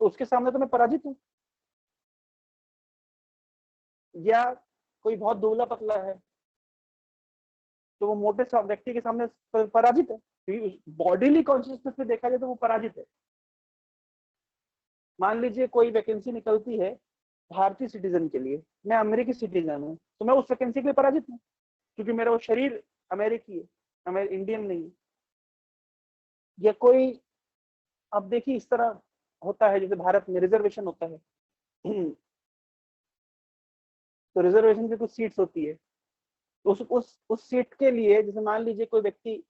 तो उसके सामने तो मैं पराजित हूँ। या कोई बहुत दुबला पतला है, तो वो मोटे व्यक्ति के सामने पराजित है। बॉडीली कॉन्शियसनेस में देखा जाए तो वो पराजित है। मान लीजिए कोई वैकेंसी निकलती है भारतीय सिटीजन के लिए, मैं अमेरिकी सिटीजन हूँ, तो मैं उस वैकेंसी के लिए पराजित हूँ, क्योंकि मेरा वो शरीर अमेरिकी है, इंडियन नहीं है। या कोई, अब देखिए इस तरह होता है, जैसे भारत में रिजर्वेशन होता है तो रिजर्वेशन की कुछ सीट्स होती है, तो उस सीट के लिए, जैसे मान लीजिए कोई व्यक्ति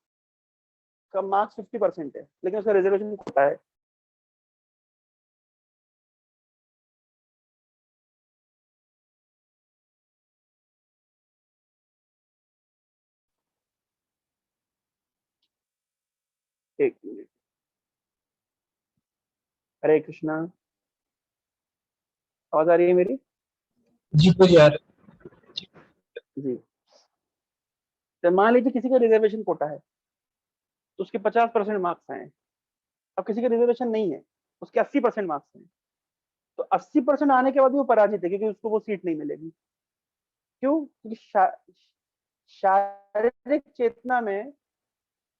का मार्क्स 50% है, लेकिन उसका रिजर्वेशन कोटा है, एक मिनट। हरे कृष्णा, आवाज आ रही है मेरी? जी तो यार। जी। तो मान लीजिए किसी का रिजर्वेशन कोटा है, तो उसके 50% मार्क्स आए। अब किसी का रिजर्वेशन नहीं है, उसके 80% मार्क्स हैं, तो 80% आने के बाद भी वो पराजित है, क्योंकि उसको वो सीट नहीं मिलेगी। क्यों? क्योंकि शारीरिक चेतना में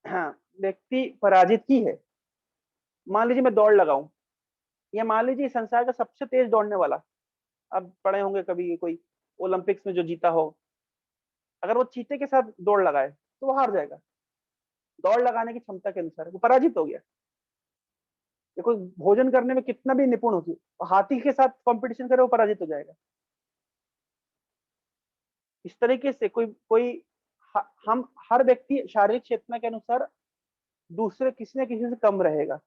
हाँ, व्यक्ति पराजित ही है। मान लीजिए मैं दौड़ लगाऊं, या मान लीजिए संसार का सबसे तेज दौड़ने वाला, अब पढ़े होंगे कभी कोई ओलंपिक्स में जो जीता हो, अगर वो चीते के साथ दौड़ लगाए तो वो हार जाएगा। दौड़ लगाने की क्षमता के अनुसार वो पराजित हो गया। देखो भोजन करने में कितना भी निपुण होगी, तो हाथी के साथ कंपटीशन करे वो पराजित हो जाएगा। इस तरीके से कोई कोई हम हर व्यक्ति शारीरिक चेतना के अनुसार दूसरे किसी न किसी से कम रहेगा,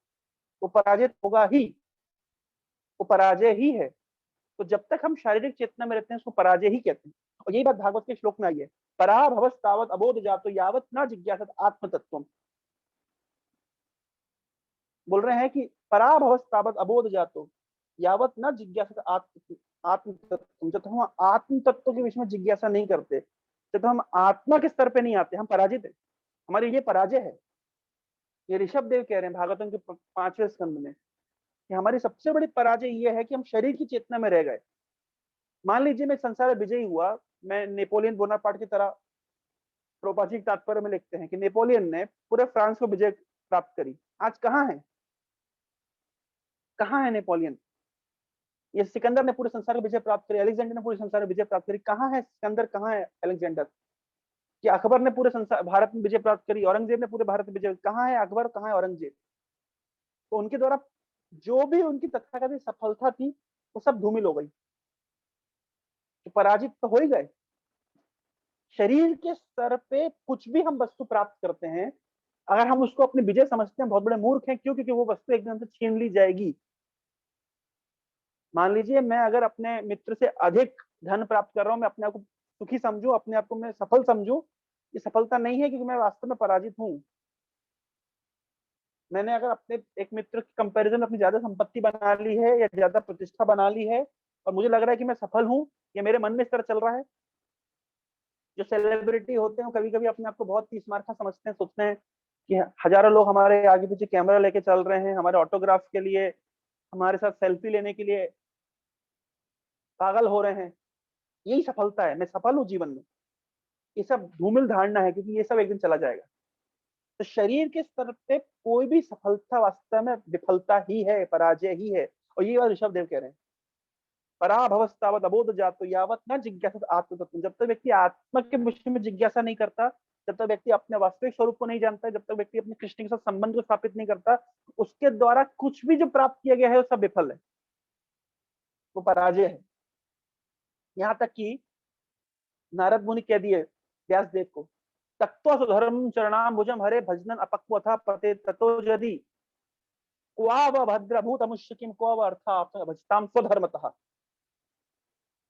वो पराजित होगा ही, वो पराजय ही है। तो जब तक हम शारीरिक चेतना में रहते हैं उसको पराजय ही कहते हैं। और यही बात भागवत के श्लोक में आई है, पराभवस्तावत अबोध जातो यावत न जिज्ञासत आत्म तत्व। बोल रहे हैं कि पराभवस्तावत अबोध जातो यावत न जिज्ञासत आत्म तत्व। जब हम आत्म तत्व के विषय में जिज्ञासा नहीं करते, जब हम आत्मा के स्तर पे नहीं आते, हम पराजित है, हमारी ये पराजय है। ये ऋषभ देव कह रहे हैं भागवतम के 5वें स्कंद में कि हमारी सबसे बड़ी पराजय ये है कि हम शरीर की चेतना में रह गए। मान लीजिए मैं संसार विजयी हुआ, मैं नेपोलियन बोनापार्ट की तरह। प्रोपाजी तात्पर्य में लिखते हैं कि नेपोलियन ने पूरे फ्रांस को विजय प्राप्त करी। आज कहाँ है, कहाँ है नेपोलियन? ये सिकंदर ने पूरे संसार को विजय प्राप्त करी, अलेक्जेंडर ने पूरे संसार में विजय प्राप्त करी। कहाँ है सिकंदर, कहाँ है अलेक्जेंडर? कि अकबर ने पूरे संसार भारत में विजय प्राप्त करी, औरंगजेब ने पूरे भारत में विजय, कहाँ है अकबर, कहाँ है औरंगजेब? तो उनके द्वारा जो भी उनकी तथाकथित सफलता थी वो सब धूमिल हो गई, तो पराजित तो हो ही गए। शरीर के स्तर पे कुछ भी हम वस्तु प्राप्त करते हैं, अगर हम उसको अपनी विजय समझते हैं, बहुत बड़े मूर्ख हैं। क्यों? क्योंकि वो वस्तु एकदम से छीन ली जाएगी। मान लीजिए मैं अगर अपने मित्र से अधिक धन प्राप्त कर रहा हूं, मैं अपने आप को सुखी समझू, अपने आप को मैं सफल समझू, ये सफलता नहीं है, क्योंकि मैं वास्तव में पराजित हूं। मैंने अगर अपने एक मित्र के कंपैरिजन में अपनी ज्यादा संपत्ति बना ली है या ज्यादा प्रतिष्ठा बना ली है, और मुझे लग रहा है कि मैं सफल हूं, या मेरे मन में इस तरह चल रहा है। जो सेलिब्रिटी होते हैं कभी कभी अपने आप को बहुत तीस मार का समझते हैं, सोचते हैं कि हजारों लोग हमारे आगे पीछे कैमरा लेके चल रहे हैं, हमारे ऑटोग्राफ के लिए, हमारे साथ सेल्फी लेने के लिए पागल हो रहे हैं। यही सफलता है, मैं सफल हूँ जीवन में। ये सब धूमिल धारणा है, क्योंकि ये सब एक दिन चला जाएगा। तो शरीर के स्तर पे कोई भी सफलता वास्तव में विफलता ही है, पराजय ही है। और ये बात ऋषभ देव कह रहे हैं, पराभवस्तावत अबोध जातो यावत न जिज्ञासा आत्म तत्व। जब तक व्यक्ति आत्मा के विषय में जिज्ञासा नहीं करता, जब तक व्यक्ति अपने वास्तविक स्वरूप को नहीं जानता, जब तक व्यक्ति अपने कृष्ण के साथ संबंध को स्थापित नहीं करता, उसके द्वारा कुछ भी जो प्राप्त किया गया है वो सब विफल है, वो पराजय है। यहाँ तक कि नारद मुनि कह दिए व्यासदेव को, तत्व सुधर्म चरणाम भुजम हरे भजनन अपक्व था पते ततो यदि क्वाव भद्र भूत अमुष्य किम क्वाव अर्था भजताम स्वधर्मतः।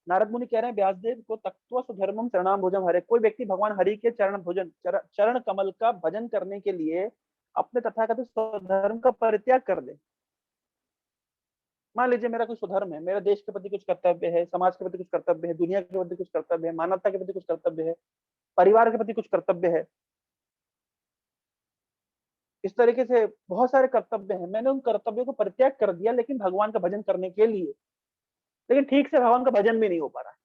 नारद मुनि कह रहे हैं व्यासदेव को, तत्व सुधर्मम चरणाम भुजम हरे, कोई व्यक्ति भगवान हरि के चरण भोजन चरण कमल का भजन करने के लिए अपने तथाकथित स्वधर्म का परित्याग कर दे। मान लीजिए मेरा कोई स्वधर्म है, मेरा देश के प्रति कुछ कर्तव्य है, समाज के प्रति कुछ कर्तव्य है, दुनिया के प्रति कुछ कर्तव्य है, मानवता के प्रति कुछ कर्तव्य है, परिवार के प्रति कुछ कर्तव्य है, इस तरीके से बहुत सारे कर्तव्य हैं। मैंने उन कर्तव्यों को परित्याग कर दिया लेकिन भगवान का भजन करने के लिए, लेकिन ठीक से भगवान का भजन भी नहीं हो पा रहा है,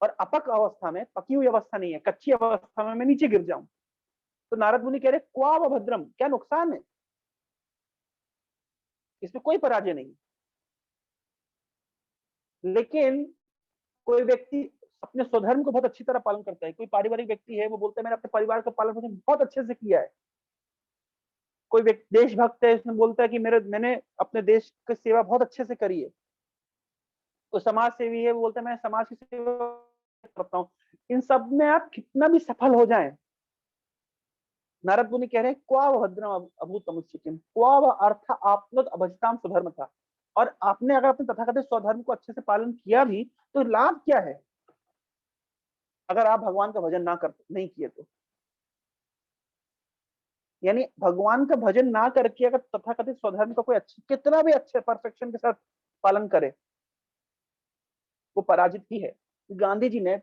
और अपक अवस्था में, पकी हुई अवस्था नहीं है, कच्ची अवस्था में मैं नीचे गिर जाऊं। तो नारद मुनि कह रहे क्वाव भद्रम, क्या नुकसान है, इसमें कोई पराजय नहीं। लेकिन कोई व्यक्ति अपने स्वधर्म को बहुत अच्छी तरह पालन करता है, कोई पारिवारिक व्यक्ति है, वो बोलता है मैंने अपने परिवार का पालन पोषण बहुत अच्छे से किया है। कोई व्यक्ति देशभक्त है, उसने बोलता है कि मैंने अपने देश की सेवा बहुत अच्छे से करी है। तो समाज सेवी है, वो बोलता है मैं समाज की सेवा करता हूँ। इन सब में आप कितना भी सफल हो जाएं, नारद मुनि कह रहे हैं क्वाव भद्रम अभूतमुच्चिकिम, क्वाव अर्थ आपनोद अभजताम स्वधर्म था। और आपने अगर अपने तथाकथित स्वधर्म को अच्छे से पालन किया भी तो लाभ क्या है अगर आप भगवान का भजन नहीं किए तो। यानी भगवान का भजन ना करके अगर तथाकथित स्वधर्म का कोई कितना भी अच्छे परफेक्शन के साथ पालन करे, वो पराजित ही है। गांधी जी ने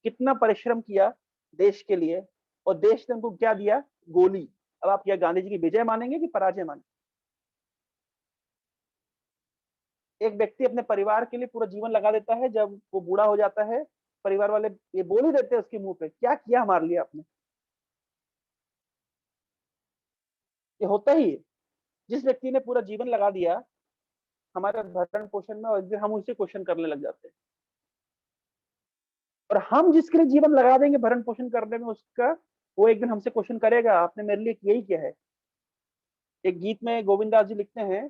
कितना परिश्रम किया देश के लिए, और देश ने उनको क्या दिया, गोली। अब आप क्या गांधी जी की विजय मानेंगे कि पराजय मानेंगे? एक व्यक्ति अपने परिवार के लिए पूरा जीवन लगा देता है, जब वो बूढ़ा हो जाता है परिवार वाले ये बोल ही देते हैं उसके मुंह पे, क्या किया हमारे लिए आपने। ये होता ही है। जिस व्यक्ति ने पूरा जीवन लगा दिया हमारे भरण पोषण में, और एक दिन हम उसे क्वेश्चन करने लग जाते हैं। और हम जिसके लिए जीवन लगा देंगे भरण पोषण करने में उसका, वो एक दिन हमसे क्वेश्चन करेगा आपने मेरे लिए किया ही क्या है। एक गीत में गोविंदास जी लिखते हैं,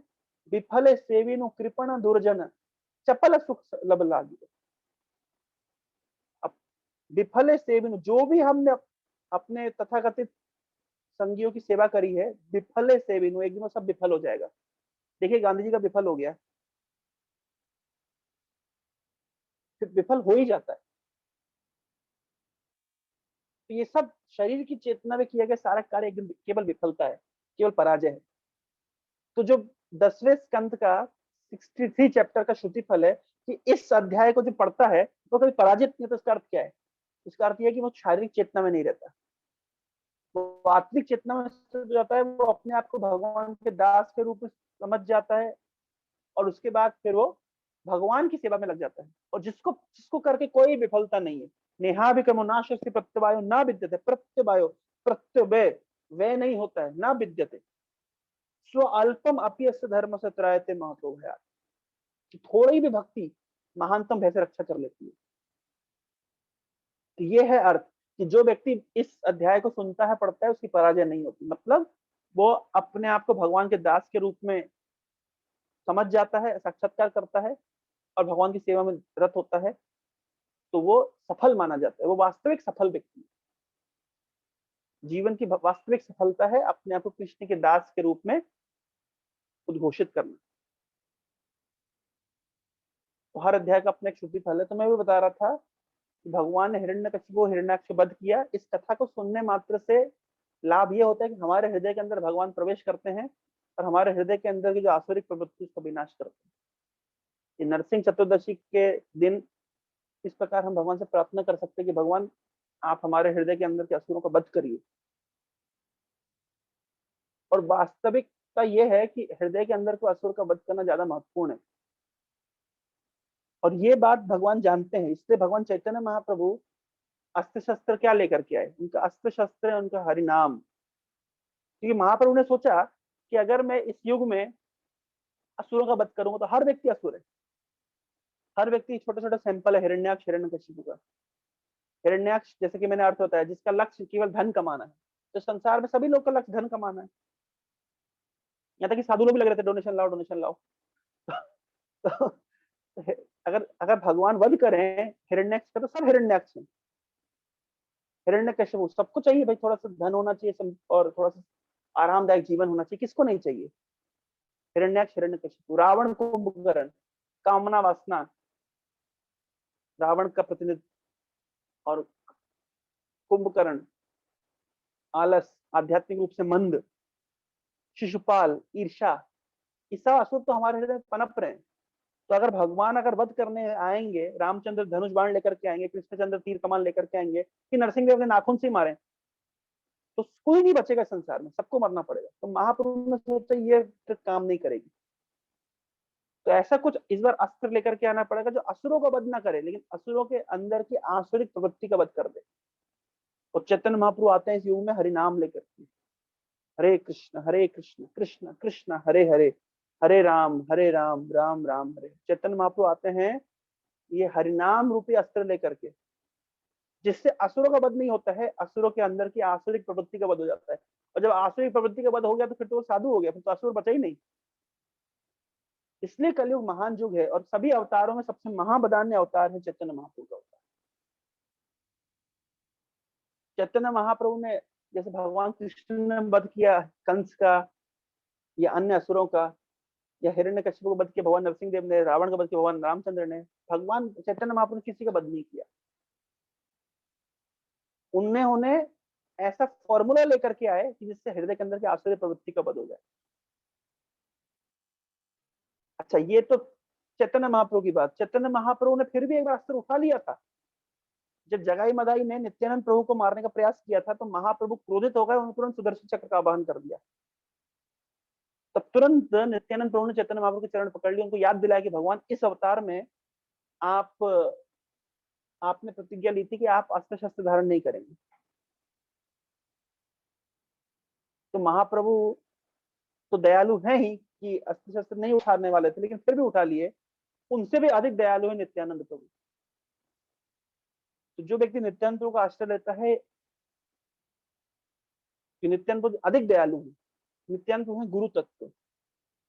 विफल सेविनु कृपण दुर्जन चपल सुख लब लागी। अब विफल सेविनु, जो भी हमने अपने तथाकथित संगियों की सेवा करी है, विफल सेविनु, एक दिन वो सब विफल हो जाएगा। देखिए गांधी जी का विफल हो गया, फिर विफल हो ही जाता है। तो ये सब शरीर की चेतना में किया गया सारा कार्य एकदम केवल विफलता है, केवल पराजय है। तो जो 10वें स्कंद का 63 चैप्टर का श्रुति फल है कि इस अध्याय को जो पढ़ता है वो कभी पराजित नहीं, तो इसका अर्थ क्या है? इसका अर्थ यह है कि वो शारीरिक चेतना में नहीं रहता, वो आत्मिक चेतना में जाता है, वो अपने आप को भगवान के दास के रूप में समझ जाता है, और उसके बाद फिर वो भगवान की सेवा में लग जाता है। और जिसको जिसको करके कोई विफलता नहीं है, नेहाभिक्रमो नाशस्ति प्रत्यवायो ना विद्यते, प्रत्यवायो प्रत्यवय वय नहीं होता है, ना विद्यते स्व अल्पम अप्यस्य धर्म से त्रायते महतो भयात्, कि थोड़ी भी भक्ति महानतम भय से रक्षा कर लेती है। तो ये है अर्थ कि जो व्यक्ति इस अध्याय को सुनता है, पढ़ता है, उसकी पराजय नहीं होती। मतलब वो अपने आप को भगवान के दास के रूप में समझ जाता है, साक्षात्कार करता है, और भगवान की सेवा में रत होता है, तो वो सफल माना जाता है, वो वास्तविक सफल व्यक्ति। जीवन की वास्तविक सफलता है अपने आप को कृष्ण के दास के रूप में उद्घोषित करना। तो हर अध्याय का अपना एक श्रुति फल है। तो मैं भी बता रहा था कि भगवान ने हिरण्यकशिपु को हिरण्याक्ष वध किया। इस कथा को सुनने मात्र से लाभ ये होता है कि हमारे हृदय के अंदर भगवान प्रवेश करते हैं, और हमारे हृदय के अंदर की जो आसुरिक प्रवृत्ति उसका विनाश करते हैं। ये नरसिंह चतुर्दशी के दिन इस प्रकार हम भगवान से प्रार्थना कर सकते हैं कि भगवान आप हमारे हृदय के अंदर के असुरों को वध करिए। और वास्तविकता यह है कि हृदय के अंदर को असुर का वध करना ज्यादा महत्वपूर्ण है, और ये बात भगवान जानते हैं। इसलिए भगवान चैतन्य महाप्रभु अस्त्र शस्त्र क्या लेकर के आए? उनका अस्त्र शस्त्र है उनका हरिनाम। क्योंकि महाप्रभु ने सोचा कि अगर मैं इस युग में असुरों का वध करूंगा तो हर व्यक्ति असुर है, हर व्यक्ति छोटा छोटा सैंपल है हिरण्याक्ष हिरण्यकशिपु का। हिरण्याक्ष जैसे कि मैंने अर्थ बताया, जिसका लक्ष्य केवल धन कमाना है। तो संसार में सभी लोग का लक्ष्य धन कमाना है, यहाँ तक कि साधु लोग भी लग रहे थे डोनेशन लाओ डोनेशन लाओ। तो अगर अगर भगवान वध करें हिरण्यक्ष का, तो सब हिरण्यक्ष हैं। हिरण्यकश्यप, सबको चाहिए भाई, थोड़ा सा धन होना चाहिए और थोड़ा सा आरामदायक जीवन होना चाहिए, किसको नहीं चाहिए। हिरण्याक्ष, हिरण्यकश्यप, रावण, कुंभकर्ण, कामना वासना, रावण का प्रतिनिधि, और कुंभकर्ण आलस, आध्यात्मिक रूप से मंद, शिशुपाल ईर्षा, ये सब असुर तो हमारे हृदय में पनप रहे हैं। तो अगर भगवान अगर वध करने आएंगे, रामचंद्र धनुष बाण लेकर के आएंगे, कृष्णचंद्र तीर कमान लेकर के आएंगे, कि नरसिंह देव ने नाखून से मारे, तो कोई नहीं बचेगा संसार में, सबको मरना पड़ेगा। तो महाप्रभु ने सोचा ये ट्रिक काम नहीं करेगी, तो ऐसा कुछ इस बार अस्त्र लेकर के आना पड़ेगा जो असुरों का वध ना करे, लेकिन असुरों के अंदर की आसुरिक प्रवृत्ति का वध कर दे। और चैतन्य महाप्रभु आते हैं इस युग में हरि नाम लेकर के, हरे कृष्ण कृष्ण कृष्ण हरे हरे, हरे राम राम राम हरे। चैतन्य महाप्रभु आते हैं ये हरिनाम रूपी अस्त्र लेकर के, जिससे असुरों का वध नहीं होता है, असुरों के अंदर की आसुरिक प्रवृत्ति का वध हो जाता है। और जब आसुरिक प्रवृत्ति का वध हो गया तो फिर तो वो साधु हो गया, फिर तो असुर बचा ही नहीं। इसलिए कलयुग महान युग है, और सभी अवतारों में सबसे महाबदान्य अवतार है चैतन्य महाप्रभु का अवतार। चैतन्य महाप्रभु ने, जैसे भगवान कृष्ण ने वध किया कंस का या अन्य असुरों का, या हिरण्यकश्यप को वध किया भगवान नरसिंह देव ने, रावण का वध किया भगवान रामचंद्र ने, भगवान चैतन्य महाप्रभु ने किसी का वध नहीं किया। उन्हें ऐसा फॉर्मूला लेकर के आए कि जिससे हृदय के अंदर की आसुरी प्रवृत्ति का वध हो जाए। अच्छा, ये तो चैतन्य महाप्रभु की बात। चैतन्य महाप्रभु ने फिर भी एक बार अस्त्र उठा लिया था। जब जगाई मदाई ने नित्यानंद प्रभु को मारने का प्रयास किया था, तो महाप्रभु क्रोधित हो गए, उन्होंने तुरंत सुदर्शन चक्र का आवाहन कर दिया। तब तुरंत नित्यानंद प्रभु ने चैतन्य महाप्रभु के चरण पकड़ लिए, उनको याद दिलाया कि भगवान इस अवतार में आपने प्रतिज्ञा ली थी कि आप अस्त्र शस्त्र धारण नहीं करेंगे। तो महाप्रभु तो दयालु है ही कि अस्त्र शस्त्र नहीं उठाने वाले थे, लेकिन फिर भी उठा लिए। उनसे भी अधिक दयालु है नित्यानंद प्रभु। तो जो व्यक्ति नित्यानंद प्रभु का आश्रय लेता है, कि नित्यानंद प्रभु अधिक दयालु है। नित्यानंद प्रभु है गुरु तत्व,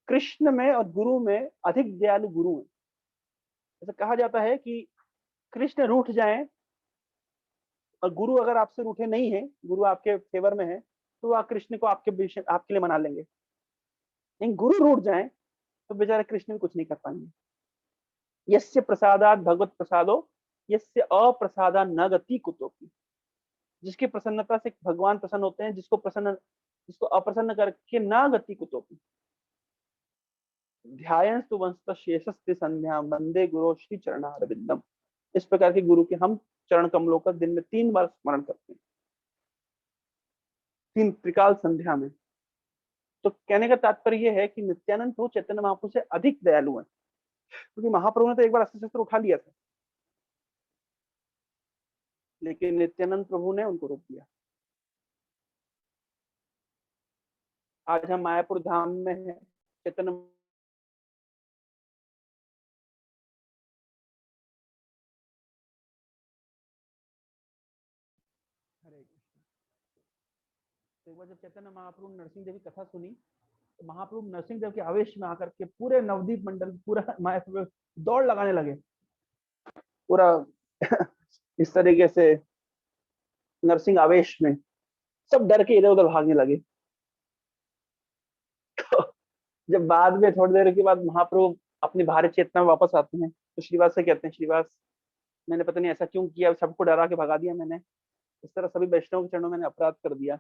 कृष्ण में और गुरु में अधिक दयालु गुरु है। ऐसा कहा जाता है कि कृष्ण रूठ जाएं और गुरु अगर आपसे रूठे नहीं है, गुरु आपके फेवर में है, तो आप कृष्ण को आपके लिए मना लेंगे। लेकिन गुरु रूठ जाए तो बेचारे कृष्ण भी कुछ नहीं कर पाएंगे। यस्य प्रसादात भगवत प्रसादो, यस्य अप्रसादा न गति कुतोपि। जिसकी प्रसन्नता से भगवान प्रसन्न होते हैं, जिसको अप्रसन्न करके ना गति कुतोपि। ध्यायस्तु वंशत शेषस्ते संध्या वंदे गुरु श्री चरणारविंदम। इस प्रकार के गुरु के हम चरण कमलों का दिन में 3 बार स्मरण करते हैं, 3 त्रिकाल संध्या में। तो कहने का तात्पर्य यह है कि नित्यानंद प्रभु चैतन्य महाप्रभु से अधिक दयालु हैं, क्योंकि महाप्रभु ने तो एक बार अस्त्र शस्त्र उठा लिया था, लेकिन नित्यानंद प्रभु ने उनको रोक दिया। आज हम मायापुर धाम में हैं, चैतन्य हरे कृष्ण। तो एक बार जब चैतन्य महाप्रभु नरसिंह देव की कथा सुनी, तो महाप्रभु नरसिंह देव के आवेश में आकर के पूरे नवदीप मंडल, पूरा मायापुर दौड़ लगाने लगे। पूरा इस तरीके से नरसिंह आवेश में सब डर के इधर उधर भागने लगे। तो जब बाद में थोड़ी देर के बाद महाप्रभु अपनी भारी चेतना में वापस आते हैं, तो श्रीवास से कहते हैं, श्रीवास मैंने पता नहीं ऐसा क्यों किया, सबको डरा के भगा दिया मैंने, इस तरह सभी वैष्णव के चरणों में मैंने अपराध कर दिया।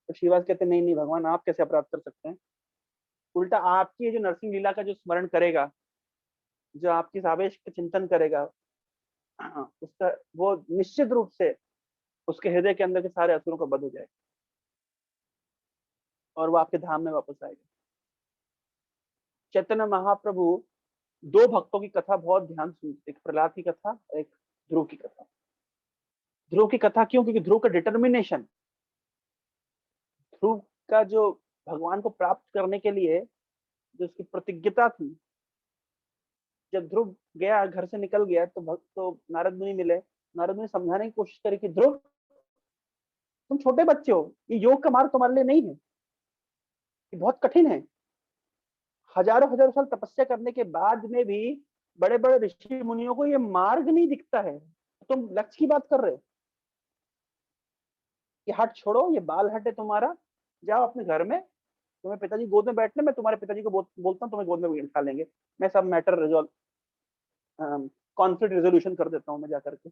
तो श्रीवास कहते नहीं नहीं भगवान, आप कैसे अपराध कर सकते हैं। उल्टा आपकी जो नरसिंह लीला का जो स्मरण करेगा, जो आपकी आवेश का चिंतन करेगा, उसका वो निश्चित रूप से उसके हृदय के अंदर के सारे असुरों का वध हो जाएगा और वो आपके धाम में वापस आएगा। चैतन्य महाप्रभु 2 भक्तों की कथा बहुत ध्यान सुनते, एक प्रहलाद की कथा, एक ध्रुव की कथा। ध्रुव की कथा क्यों? क्योंकि ध्रुव का डिटर्मिनेशन, ध्रुव का जो भगवान को प्राप्त करने के लिए जो उसकी प्रतिज्ञता थी, जब ध्रुव गया, घर से निकल गया, तो भक्त तो नारद मुनि मिले। नारद मुनि समझाने की कोशिश करी कि ध्रुव तुम छोटे बच्चे हो, ये योग का मार्ग तुम्हारे लिए नहीं है, ये बहुत कठिन है। हजारों हजारों साल तपस्या करने के बाद में भी बड़े बड़े ऋषि मुनियों को ये मार्ग नहीं दिखता है, तुम लक्ष्य की बात कर रहे हो कि हट छोड़ो, ये बाल हट है तुम्हारा, जाओ अपने घर में, तुम्हें पिताजी गोद में बैठने, मैं तुम्हारे पिताजी को बोलता हूँ तुम्हें गोद में बिठा लेंगे, मैं सब मैटर रिजॉल्व, कॉन्फ्लिक्ट रिजोल्यूशन कर देता हूँ मैं जाकर के।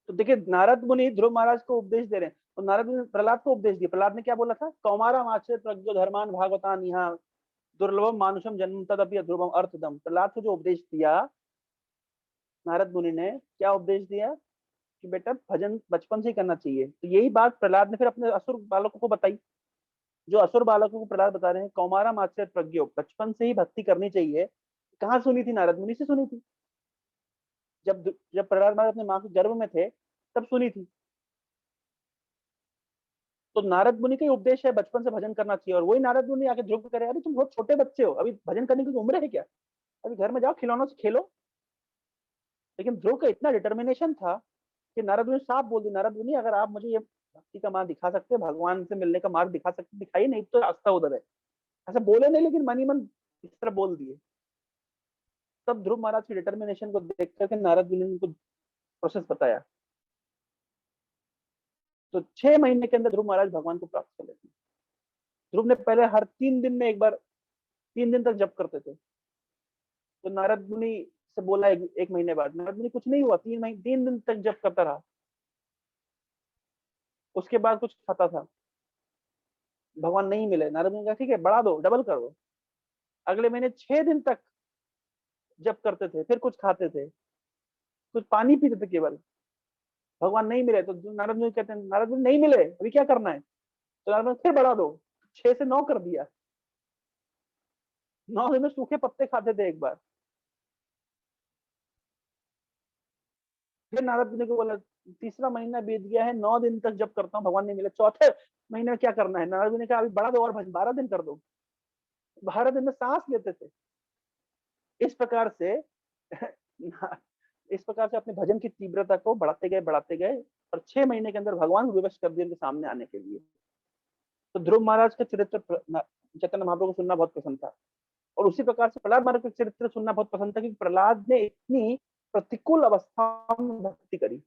तो देखिए नारद मुनि ध्रुव महाराज को उपदेश दे रहे हैं, तो नारद मुनि प्रहलाद को उपदेश दिया। प्रहलाद ने क्या बोला था, कौमारम आश्रित प्रज्ञो धर्मान भागवतान यहाँ दुर्लभम मानुषम जन्म तदपि ध्रुवम अर्थदम। प्रहलाद को जो उपदेश दिया नारद मुनि ने, क्या उपदेश दिया कि बेटा भजन बचपन से ही करना चाहिए। तो यही बात प्रहलाद ने फिर अपने असुर बालकों को बताई। जो असुर बालकों को प्रहलाद बता रहे हैं, कौमारम आश्रित प्रज्ञो, बचपन से ही भक्ति करनी चाहिए। कहाँ सुनी थी, नारद मुनि से सुनी थी। जब जब प्रहलाद महाराज अपने माँ के गर्भ में थे तब सुनी थी। तो नारद मुनि का ही उपदेश है बचपन से भजन करना चाहिए। और वही नारद मुनि आके ध्रुव को कह रहे हैं, अरे तुम बहुत छोटे बच्चे हो, अभी भजन करने की उम्र है क्या, अभी घर में जाओ खिलौनों से खेलो। लेकिन ध्रुव का इतना डिटर्मिनेशन था कि नारद मुनि साफ बोल दी, नारद मुनि अगर आप मुझे ये भक्ति का मार्ग दिखा सकते, भगवान से मिलने का मार्ग दिखा सकते दिखाइए, नहीं तो रास्ता उधर है। ऐसा बोले नहीं, लेकिन मन ही मन इस तरह बोल दिए। तब ध्रुव महाराज की डिटर्मिनेशन को देख करके नारद मुनि ने उनको प्रोसेस बताया। तो 6 महीने के अंदर ध्रुव महाराज भगवान को प्राप्त कर लेते हैं। ध्रुव ने पहले हर 3 दिन में एक बार 3 दिन तक जप करते थे। तो नारद मुनि से बोला एक महीने बाद, नारद मुनि कुछ नहीं हुआ, 3 दिन तक जप करता रहा। उसके बाद कुछ खाता था, भगवान नहीं मिले। नारद मुनि कहा ठीक है बढ़ा दो, डबल कर दो। अगले महीने 6 दिन तक जप करते थे, फिर कुछ खाते थे, कुछ पानी पीते थे केवल, भगवान नहीं मिले। तो नारद मुनि कहते हैं, नारद मुनि नहीं मिले अभी क्या करना है, तो नारद मुनि फिर बढ़ा दो, 6 से 9 कर दिया। 9 दिन में सूखे पत्ते खाते थे एक बार। फिर नारद मुनि को बोला, तीसरा महीना बीत गया है, 9 दिन तक जब करता हूँ भगवान नहीं मिले, चौथे महीने में क्या करना है। नारद मुनि ने कहा अभी बढ़ा दो और 12 दिन कर दो। 12 दिन में सांस लेते थे। इस प्रकार से इस प्रकार से अपने भजन की तीव्रता को बढ़ाते गए और 6 महीने के अंदर भगवान विवश कर दिए उनके सामने आने के लिए। तो ध्रुव महाराज का चरित्र चैतन्य महाप्रभु को सुनना बहुत पसंद था। और उसी प्रकार से प्रहलाद महाराज का चरित्र सुनना बहुत पसंद था, क्योंकि प्रहलाद ने इतनी प्रतिकूल अवस्था में भक्ति करी।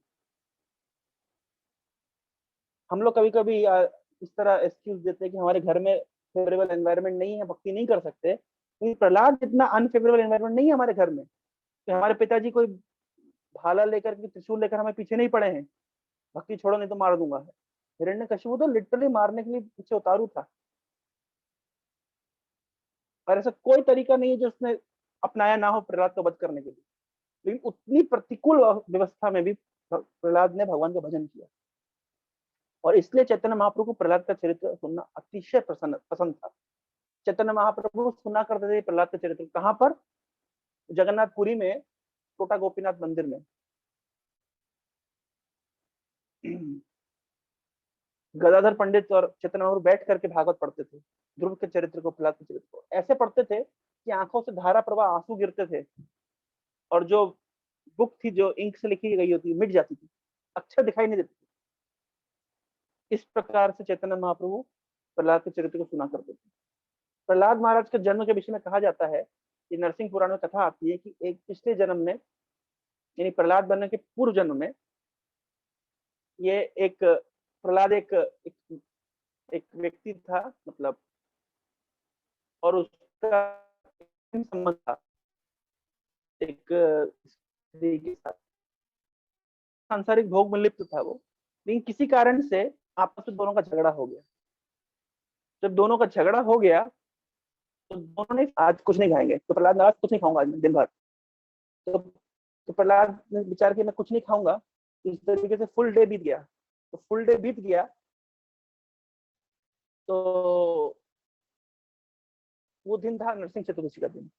हम लोग कभी कभी इस तरह एक्सक्यूज देते हैं कि हमारे घर में फेवरेबल एनवायरनमेंट नहीं है, भक्ति नहीं कर सकते। प्रहलाद इतना अनफेवरेबल एनवायरनमेंट नहीं है हमारे घर में कि हमारे पिताजी कोई भाला लेकर के त्रिशूल लेकर हमें पीछे नहीं पड़े हैं, भक्ति छोड़ो नहीं तो मार दूंगा। हिरण्यकशिपु तो लिटरली मारने के लिए पीछे उतारू था। और ऐसा कोई तरीका नहीं है जो उसने अपनाया ना हो प्रहलाद का वध करने के लिए। लेकिन उतनी प्रतिकूल व्यवस्था में भी प्रहलाद ने भगवान का भजन किया। और इसलिए चैतन्य महाप्रभु को प्रहलाद का चरित्र सुनना अतिशय पसंद था। चैतन्य महाप्रभु सुना करते थे प्रहलाद का चरित्र। कहां पर, जगन्नाथपुरी में छोटा गोपीनाथ मंदिर में गदाधर पंडित और चैतन्य महाप्रभु बैठ करके भागवत पढ़ते थे। ध्रुव के चरित्र को, प्रहलाद के चरित्र को ऐसे पढ़ते थे कि आंखों से धारा प्रवाह, आंसू गिरते थे। और जो बुक थी जो इंक से लिखी गई होती मिट जाती थी, अक्षर दिखाई नहीं देते थे। इस प्रकार से चैतन्य महाप्रभु प्रहलाद के चरित्र को सुना करते थे। प्रहलाद महाराज के जन्म के विषय में कहा जाता है कि नरसिंह पुराण में कथा आती है कि एक पिछले जन्म में, यानी प्रहलाद बनने के पूर्व जन्म में, ये एक प्रहलाद एक व्यक्ति था, मतलब, और उसका संबंध था एक स्त्री के साथ। सांसारिक भोग में लिप्त था वो, लेकिन किसी कारण से आपस में दोनों का झगड़ा हो गया। जब दोनों का झगड़ा हो गया तो दोनों ने आज कुछ नहीं खाएंगे, तो प्रहलाद ने आज कुछ नहीं खाऊंगा आज दिन भर। तो प्रहलाद ने विचार किया मैं कुछ नहीं खाऊंगा। इस तरीके से फुल डे बीत गया। तो फुल डे बीत गया तो वो दिन था नरसिंह चतुर्दशी का दिन।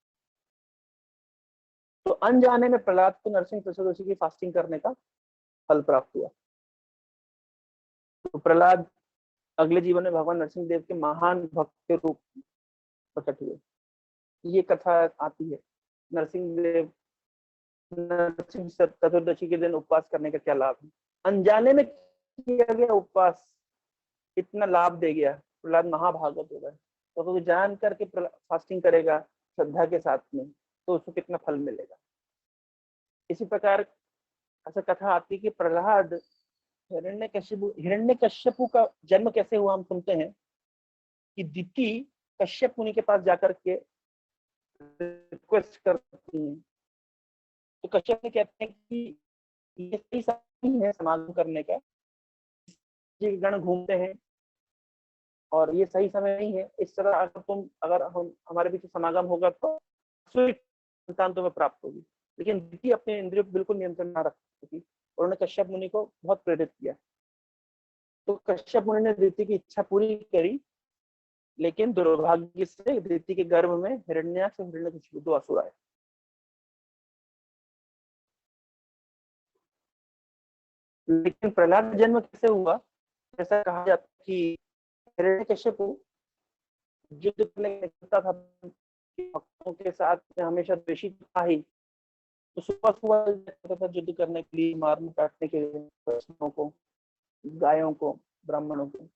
तो अनजाने में प्रहलाद को नरसिंह चतुर्दशी की फास्टिंग करने का फल प्राप्त हुआ। तो प्रहलाद अगले जीवन में भगवान नरसिंह देव के महान भक्त के रूप प्रकट हुए। ये कथा आती है। नरसिंह चतुर्दशी के दिन उपवास करने का क्या लाभ है। अनजाने में किया गया उपवास इतना लाभ दे गया, प्रहलाद महाभागवत हो गए। तो जान करके फास्टिंग करेगा श्रद्धा के साथ में, तो उसको कितना फल मिलेगा। इसी प्रकार ऐसा कथा आती है कि प्रहलाद हिरण्यकश्यपु का जन्म कैसे हुआ। हम सुनते हैं कि दिति कश्यप मुनि के पास जाकर के रिक्वेस्ट करती हैं, तो कश्यप ने कहते हैं कि ये सही समय है समागम करने का, ये गण घूमते हैं और ये सही समय नहीं है। इस तरह अगर हम हमारे बीच समागम होगा तो संतान तुम्हें प्राप्त होगी। लेकिन दिति अपने इंद्रियों पर बिल्कुल नियंत्रण ना रखती थी, उन्होंने कश्यप मुनि को बहुत प्रेरित किया। तो कश्यप मुनि ने दिति की इच्छा पूरी करी, लेकिन दुर्भाग्य से दिति के गर्भ में हिरण्याक्ष और हिरण्यकशिपु दो असुर आए। लेकिन प्रहलाद का जन्म कैसे हुआ? ऐसा कहा जाता है कि हिरण्यकशिपु युद्ध करने निकलता था, भक्तों के साथ में हमेशा द्वेषी था ही, तो सुबह सुबह जाता था युद्ध करने के लिए, मारने काटने के लिए वैष्णवों को, गायों को, ब्राह्मणों को।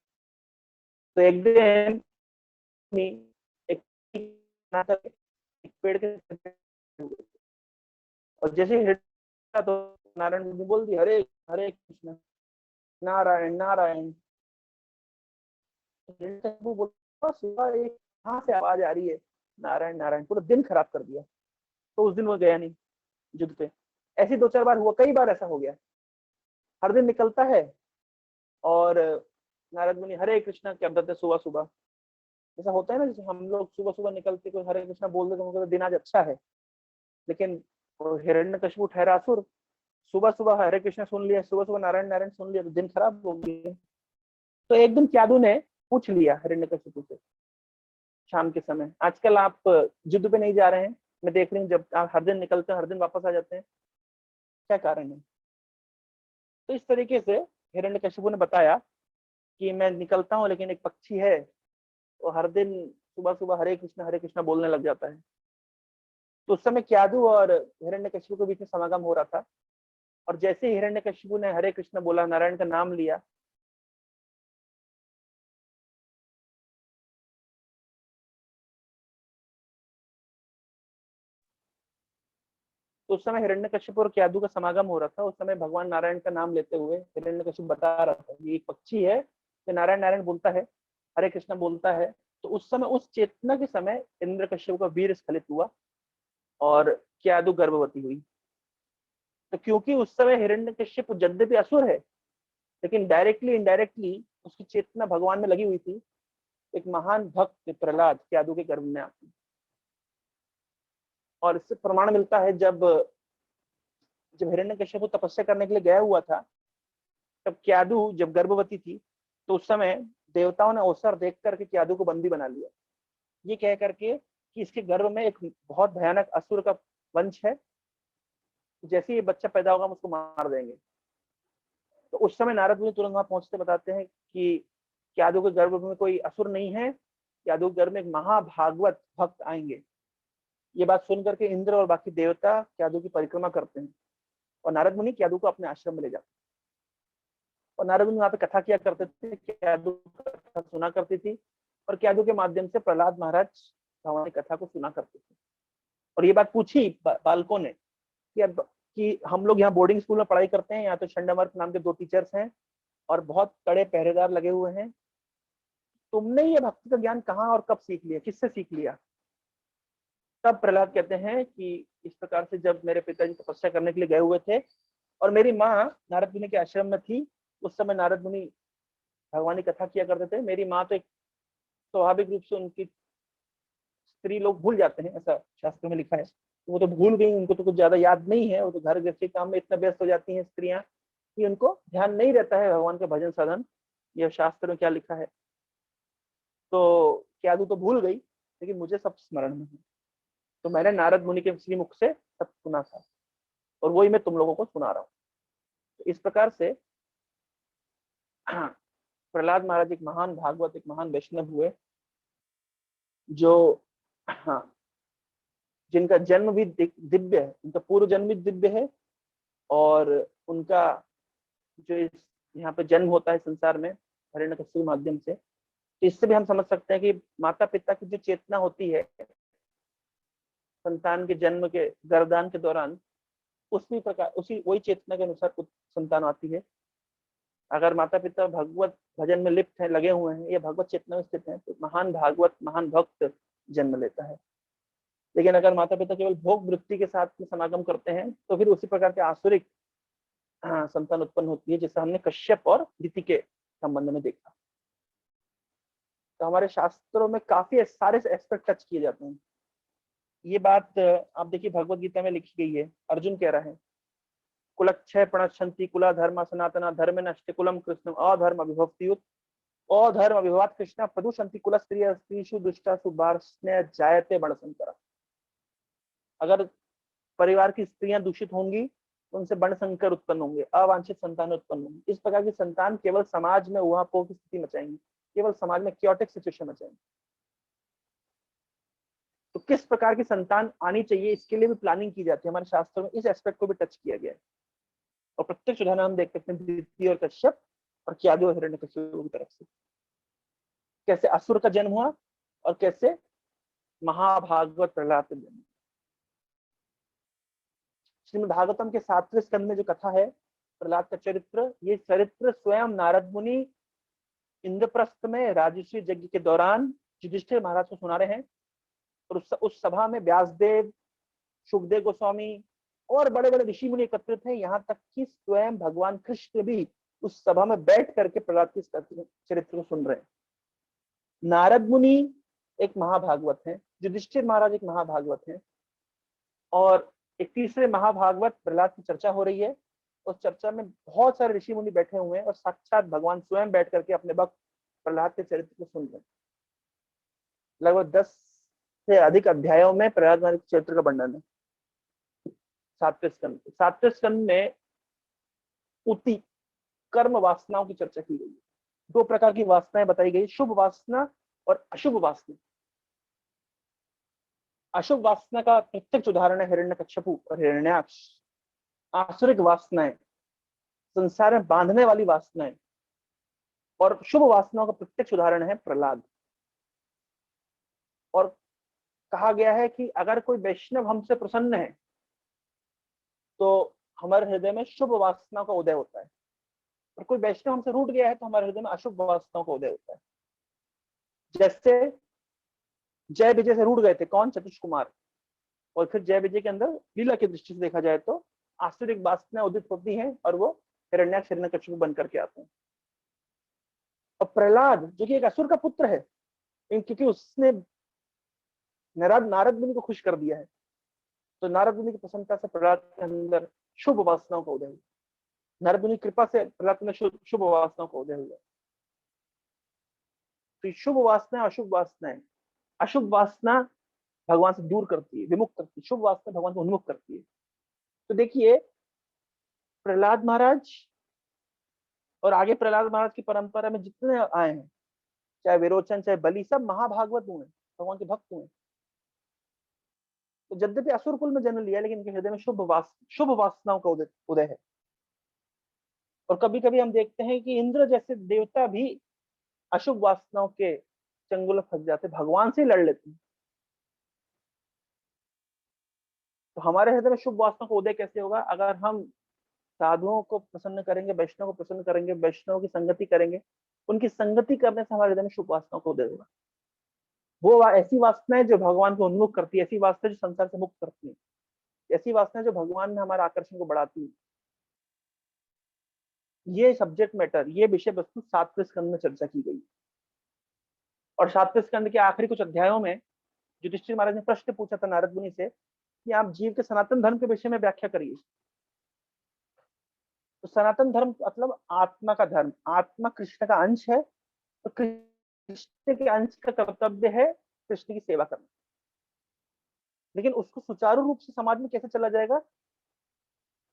तो एक दिन एक पेड़ के और जैसे हिरण्य तो नारायण ने बोल दिया, हरे हरे कृष्ण नारायण नारायण। सुबह एक कहाँ से आवाज आ रही है नारायण नारायण, पूरा दिन खराब कर दिया। तो उस दिन वो गया नहीं युद्ध पे। ऐसे 2-4 बार हुआ, कई बार ऐसा हो गया। हर दिन निकलता है और नारद मुनि हरे कृष्णा क्या बताते सुबह सुबह। ऐसा होता है ना, जैसे हम लोग सुबह सुबह निकलते कोई हरे कृष्णा बोल देते तो दिन आज अच्छा है। लेकिन हिरण्यकशिपु ठहरा असुर, सुबह सुबह हरे कृष्णा सुन लिया, सुबह सुबह नारायण नारायण सुन लिया, तो दिन खराब हो गया। तो एक दिन क्यादु ने पूछ लिया हिरण्यकशिपु से शाम के समय, आजकल आप युद्ध पे नहीं जा रहे हैं, मैं देख रही हूँ जब आप हर दिन निकलते हैं हर दिन वापस आ जाते हैं, क्या कारण है? तो इस तरीके से हिरण्यकशिपु ने बताया कि मैं निकलता हूँ, लेकिन एक पक्षी है वो हर दिन सुबह सुबह हरे कृष्णा बोलने लग जाता है। तो उस समय क्यादु और हिरण्यकशिपु के बीच में समागम हो रहा था, और जैसे ही हिरण्यकशिपु ने हरे कृष्ण बोला, नारायण का नाम लिया, तो उस समय हिरण्यकशिपु और क्यादु का समागम हो रहा था। उस समय भगवान नारायण का नाम लेते हुए हिरण्यकशिपु बता रहा था ये एक पक्षी है, कि नारायण नारायण बोलता है, हरे कृष्ण बोलता है। तो उस समय उस चेतना के समय इंद्रकश्यप का वीर स्खलित हुआ और क्यादु गर्भवती हुई। तो क्योंकि उस समय हिरण्यकश्यप यद्यपि असुर है, लेकिन डायरेक्टली इनडायरेक्टली उसकी चेतना भगवान में लगी हुई थी। एक महान भक्त प्रहलाद क्यादु के गर्भ में आती, और इससे प्रमाण मिलता है जब हिरण्यकश्यप तपस्या करने के लिए गया हुआ था, तब क्यादु जब गर्भवती थी, तो उस समय देवताओं ने अवसर देख करके क्यादु को बंदी बना लिया, ये कह करके कि इसके गर्भ में एक बहुत भयानक असुर का वंश है, जैसे ये बच्चा पैदा होगा हम उसको मार देंगे। तो उस समय नारद मुनि तुरंत वहां पहुंचते बताते हैं कि क्यादु के गर्भ में कोई असुर नहीं है, क्यादु के गर्भ में एक महाभागवत भक्त आएंगे। ये बात सुन करके इंद्र और बाकी देवता क्यादु की परिक्रमा करते हैं, और नारद मुनि क्यादु को अपने आश्रम में ले जाते हैं। और नारद मुनि वहां पे कथा किया करते थे, क्यादु कथा सुना करती थी, और क्यादु के माध्यम से प्रहलाद महाराज भगवान की कथा को सुना करते थे। और ये बात पूछी बालकों ने कि हम लोग यहाँ बोर्डिंग स्कूल में पढ़ाई करते हैं, यहाँ तो चंडामर्क नाम के 2 टीचर्स हैं और बहुत कड़े पहरेदार लगे हुए हैं, तुमने ये भक्ति का ज्ञान कहाँ और कब सीख लिया, किससे सीख लिया? तब प्रहलाद कहते हैं कि इस प्रकार से जब मेरे पिताजी तपस्या करने के लिए गए हुए थे और मेरी माँ नारद मुनि के आश्रम में थी, उस समय नारद मुनि भगवान की कथा किया करते थे। मेरी माँ तो एक स्वाभाविक रूप से उनकी स्त्री लोग भूल जाते हैं, ऐसा शास्त्र में लिखा है, वो तो भूल गई, उनको तो कुछ ज्यादा याद नहीं है, वो तो घर गृहस्थी काम में इतना व्यस्त हो जाती हैं स्त्रियां कि उनको ध्यान नहीं रहता है भगवान के भजन साधन, यह शास्त्र में क्या लिखा है। तो क्यादु तो भूल गई, लेकिन मुझे सब स्मरण में है। तो मैंने नारद मुनि के श्रीमुख से सब सुना था, और वही मैं तुम लोगों को सुना रहा हूँ। तो इस प्रकार से प्रहलाद महाराज एक महान भागवत, एक महान वैष्णव हुए, जो जिनका जन्म भी दिव्य है, उनका पूर्व जन्म भी दिव्य है, और उनका जो यहाँ पे जन्म होता है संसार में हिरण्यकशिपु के माध्यम से, तो इससे भी हम समझ सकते हैं कि माता पिता की जो चेतना होती है, संतान के जन्म के गर्भदान के दौरान उसी प्रकार उसी वही चेतना के अनुसार संतान आती है। अगर माता पिता भगवत भजन में लिप्त हैं, लगे हुए हैं, या भगवत चेतना में स्थित हैं, तो महान भागवत महान भक्त जन्म लेता है। लेकिन अगर माता पिता केवल भोग वृत्ति के साथ में समागम करते हैं तो फिर उसी प्रकार के आसुरिक संतान उत्पन्न होती है, जिसे हमने कश्यप और दिति के संबंध में देखा। तो हमारे शास्त्रों में काफी सारे एस्पेक्ट टच किए जाते हैं। ये बात आप देखिए भगवत गीता में लिखी गई है। अर्जुन कह रहा है, कुलक्षय प्रणश्यन्ति कुला धर्म सनातना धर्म नष्ट कुलम कृष्ण अधर्म विभक्तियुत अधर्म विभवात कृष्ण प्रदूषंति कुल स्त्रिय स्त्रीषु दुष्टासु वार्ष्ण्य जायते बणशंकर। अगर परिवार की स्त्रियां दूषित होंगी तो उनसे बणशंकर उत्पन्न होंगे, अवांछित संतान उत्पन्न होंगे। इस प्रकार की संतान केवल समाज में उहापोह की स्थिति मचाएंगी, केवल समाज में क्योटिक सिचुएशन मचाएंगे। तो किस प्रकार की संतान आनी चाहिए, इसके लिए भी प्लानिंग की जाती है। हमारे शास्त्रों में इस एस्पेक्ट को भी टच किया गया है। और प्रत्यक्ष उदाहरण हम देख सकते हैं दिति और कश्यप और क्यादु और हिरण्यकश्यप की तरफ से, कैसे असुर का जन्म हुआ और कैसे महाभागवत प्रहलाद का जन्म। श्रीमद् भागवतम के 7वें स्कंद में जो कथा है प्रहलाद का चरित्र, ये चरित्र स्वयं नारद मुनि इंद्रप्रस्थ में राजर्षि यज्ञ के दौरान युधिष्ठिर महाराज को सुना रहे हैं। और उस सभा में व्यासदेव, सुखदेव गोस्वामी और बड़े बड़े ऋषि मुनि एकत्रित हैं। यहाँ तक कि स्वयं भगवान कृष्ण भी उस सभा में बैठ करके प्रहलाद के चरित्र को सुन रहे हैं। नारद मुनि एक महाभागवत है, युधिष्ठिर महाराज एक महाभागवत है, और एक तीसरे महाभागवत प्रहलाद की चर्चा हो रही है। उस चर्चा में बहुत सारे ऋषि मुनि बैठे हुए हैं और साक्षात भगवान स्वयं बैठ करके अपने भक्त प्रहलाद के चरित्र को सुन रहे हैं। लगभग 10 से अधिक अध्यायों में प्रहलाद महाराज के चरित्र का वर्णन है 7वें स्कंद में उति कर्म वासनाओं की चर्चा की गई है। 2 प्रकार की वासनाएं बताई गई, शुभ वासना और अशुभ वासना। अशुभ वासना का प्रत्यक्ष उदाहरण है हिरण्यकश्यपु और हिरण्याक्ष। आसुरिक वासनाएं, संसार में बांधने वाली वासनाएं, और शुभ वासनाओं का प्रत्यक्ष उदाहरण है प्रहलाद। और कहा गया है कि अगर कोई वैष्णव हमसे प्रसन्न है तो हमारे हृदय में शुभ वासनाओं का उदय होता है, और कोई वैष्णव हमसे रूठ गया है तो हमारे हृदय में अशुभ वासनाओं का उदय होता है। जैसे जय विजय से रूठ गए थे कौन? चतुष कुमार। और फिर जय विजय के अंदर लीला की दृष्टि से देखा जाए तो आसुरिक वासनाएं उदित होती हैं और वो हिरण्याक्ष हिरण्यकश्यप बन करके आते हैं। और प्रहलाद जो कि एक असुर का पुत्र है, क्योंकि उसने नारद मुनि को खुश कर दिया है, तो नारद मुनि की प्रसन्नता से प्रहलाद के अंदर शुभ वासनाओं का उदय हुआ। नारद मुनि की कृपा से प्रहलाद में शुभ वासनाओं का उदय हुआ। तो शुभ वासना अशुभ वासनाएं, अशुभ वासना भगवान से दूर करती है, विमुख करती है, शुभ वासना भगवान को उन्मुख करती है। तो देखिए प्रहलाद महाराज और आगे प्रहलाद महाराज की परंपरा में जितने आए हैं, चाहे विरोचन चाहे बलि, सब महाभागवत हुए, भगवान के भक्त हुए। तो यद्यपि असुर कुल में जन्म लिया लेकिन इनके हृदय में शुभ वासनाओं का उदय है। और कभी कभी हम देखते हैं कि इंद्र जैसे देवता भी अशुभ वासनाओं के चंगुल फंस जाते, भगवान से लड़ लेते हैं। तो हमारे हृदय में शुभ वासनाओं का उदय कैसे होगा? अगर हम साधुओं को प्रसन्न करेंगे, वैष्णव को प्रसन्न करेंगे, वैष्णव की संगति करेंगे, उनकी संगति करने से हमारे हृदय में शुभ वासनाओं का उदय होगा। वो ऐसी वासनाएं जो भगवान को उन्मुख करती है, ऐसी वासनाएं जो संसार से मुक्त करती है, ऐसी वासनाएं जो भगवान में हमारे आकर्षण को बढ़ाती है। ये सब्जेक्ट मैटर, ये विषय वस्तु 7वें स्कंद में चर्चा की गई। और 7वें स्कंद के आखिरी कुछ अध्यायों में युधिष्ठिर महाराज ने प्रश्न पूछा था नारद मुनि से कि आप जीव के सनातन धर्म के विषय में व्याख्या करिए। तो सनातन धर्म मतलब आत्मा का धर्म, आत्मा कृष्ण का अंश है, तो कृष्ण के अंश का कर्तव्य है कृष्ण की सेवा करना। लेकिन उसको सुचारू रूप से समाज में कैसे चला जाएगा?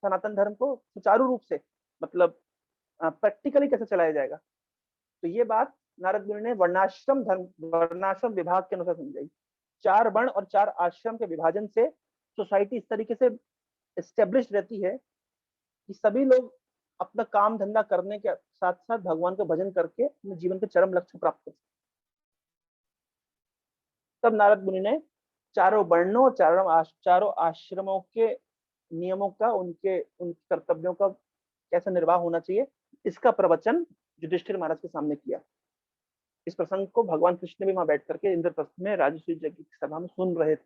सनातन धर्म को सुचारू रूप से मतलब प्रैक्टिकली कैसे चलाया जाएगा? तो ये बात नारद मुनि ने वर्णाश्रम विभाग के अनुसार समझाई। 4 वर्ण और 4 आश्रम के विभाजन से सोसाइटी इस तरीके से एस्टेब्लिश रहती है कि सभी लोग अपना काम धंधा करने के साथ साथ भगवान का भजन करके अपने जीवन के चरम लक्ष्य प्राप्त कर सकते। तब नारद मुनि ने चारों वर्णों, चारों आश्रमों के नियमों का, उन कर्तव्यों का कैसा निर्वाह होना चाहिए, इसका प्रवचन युधिष्ठिर महाराज के सामने किया। इस प्रसंग को भगवान कृष्ण भी वहां बैठ करके इंद्रप्रस्थ में राजसूय यज्ञ की सभा में सुन रहे थे।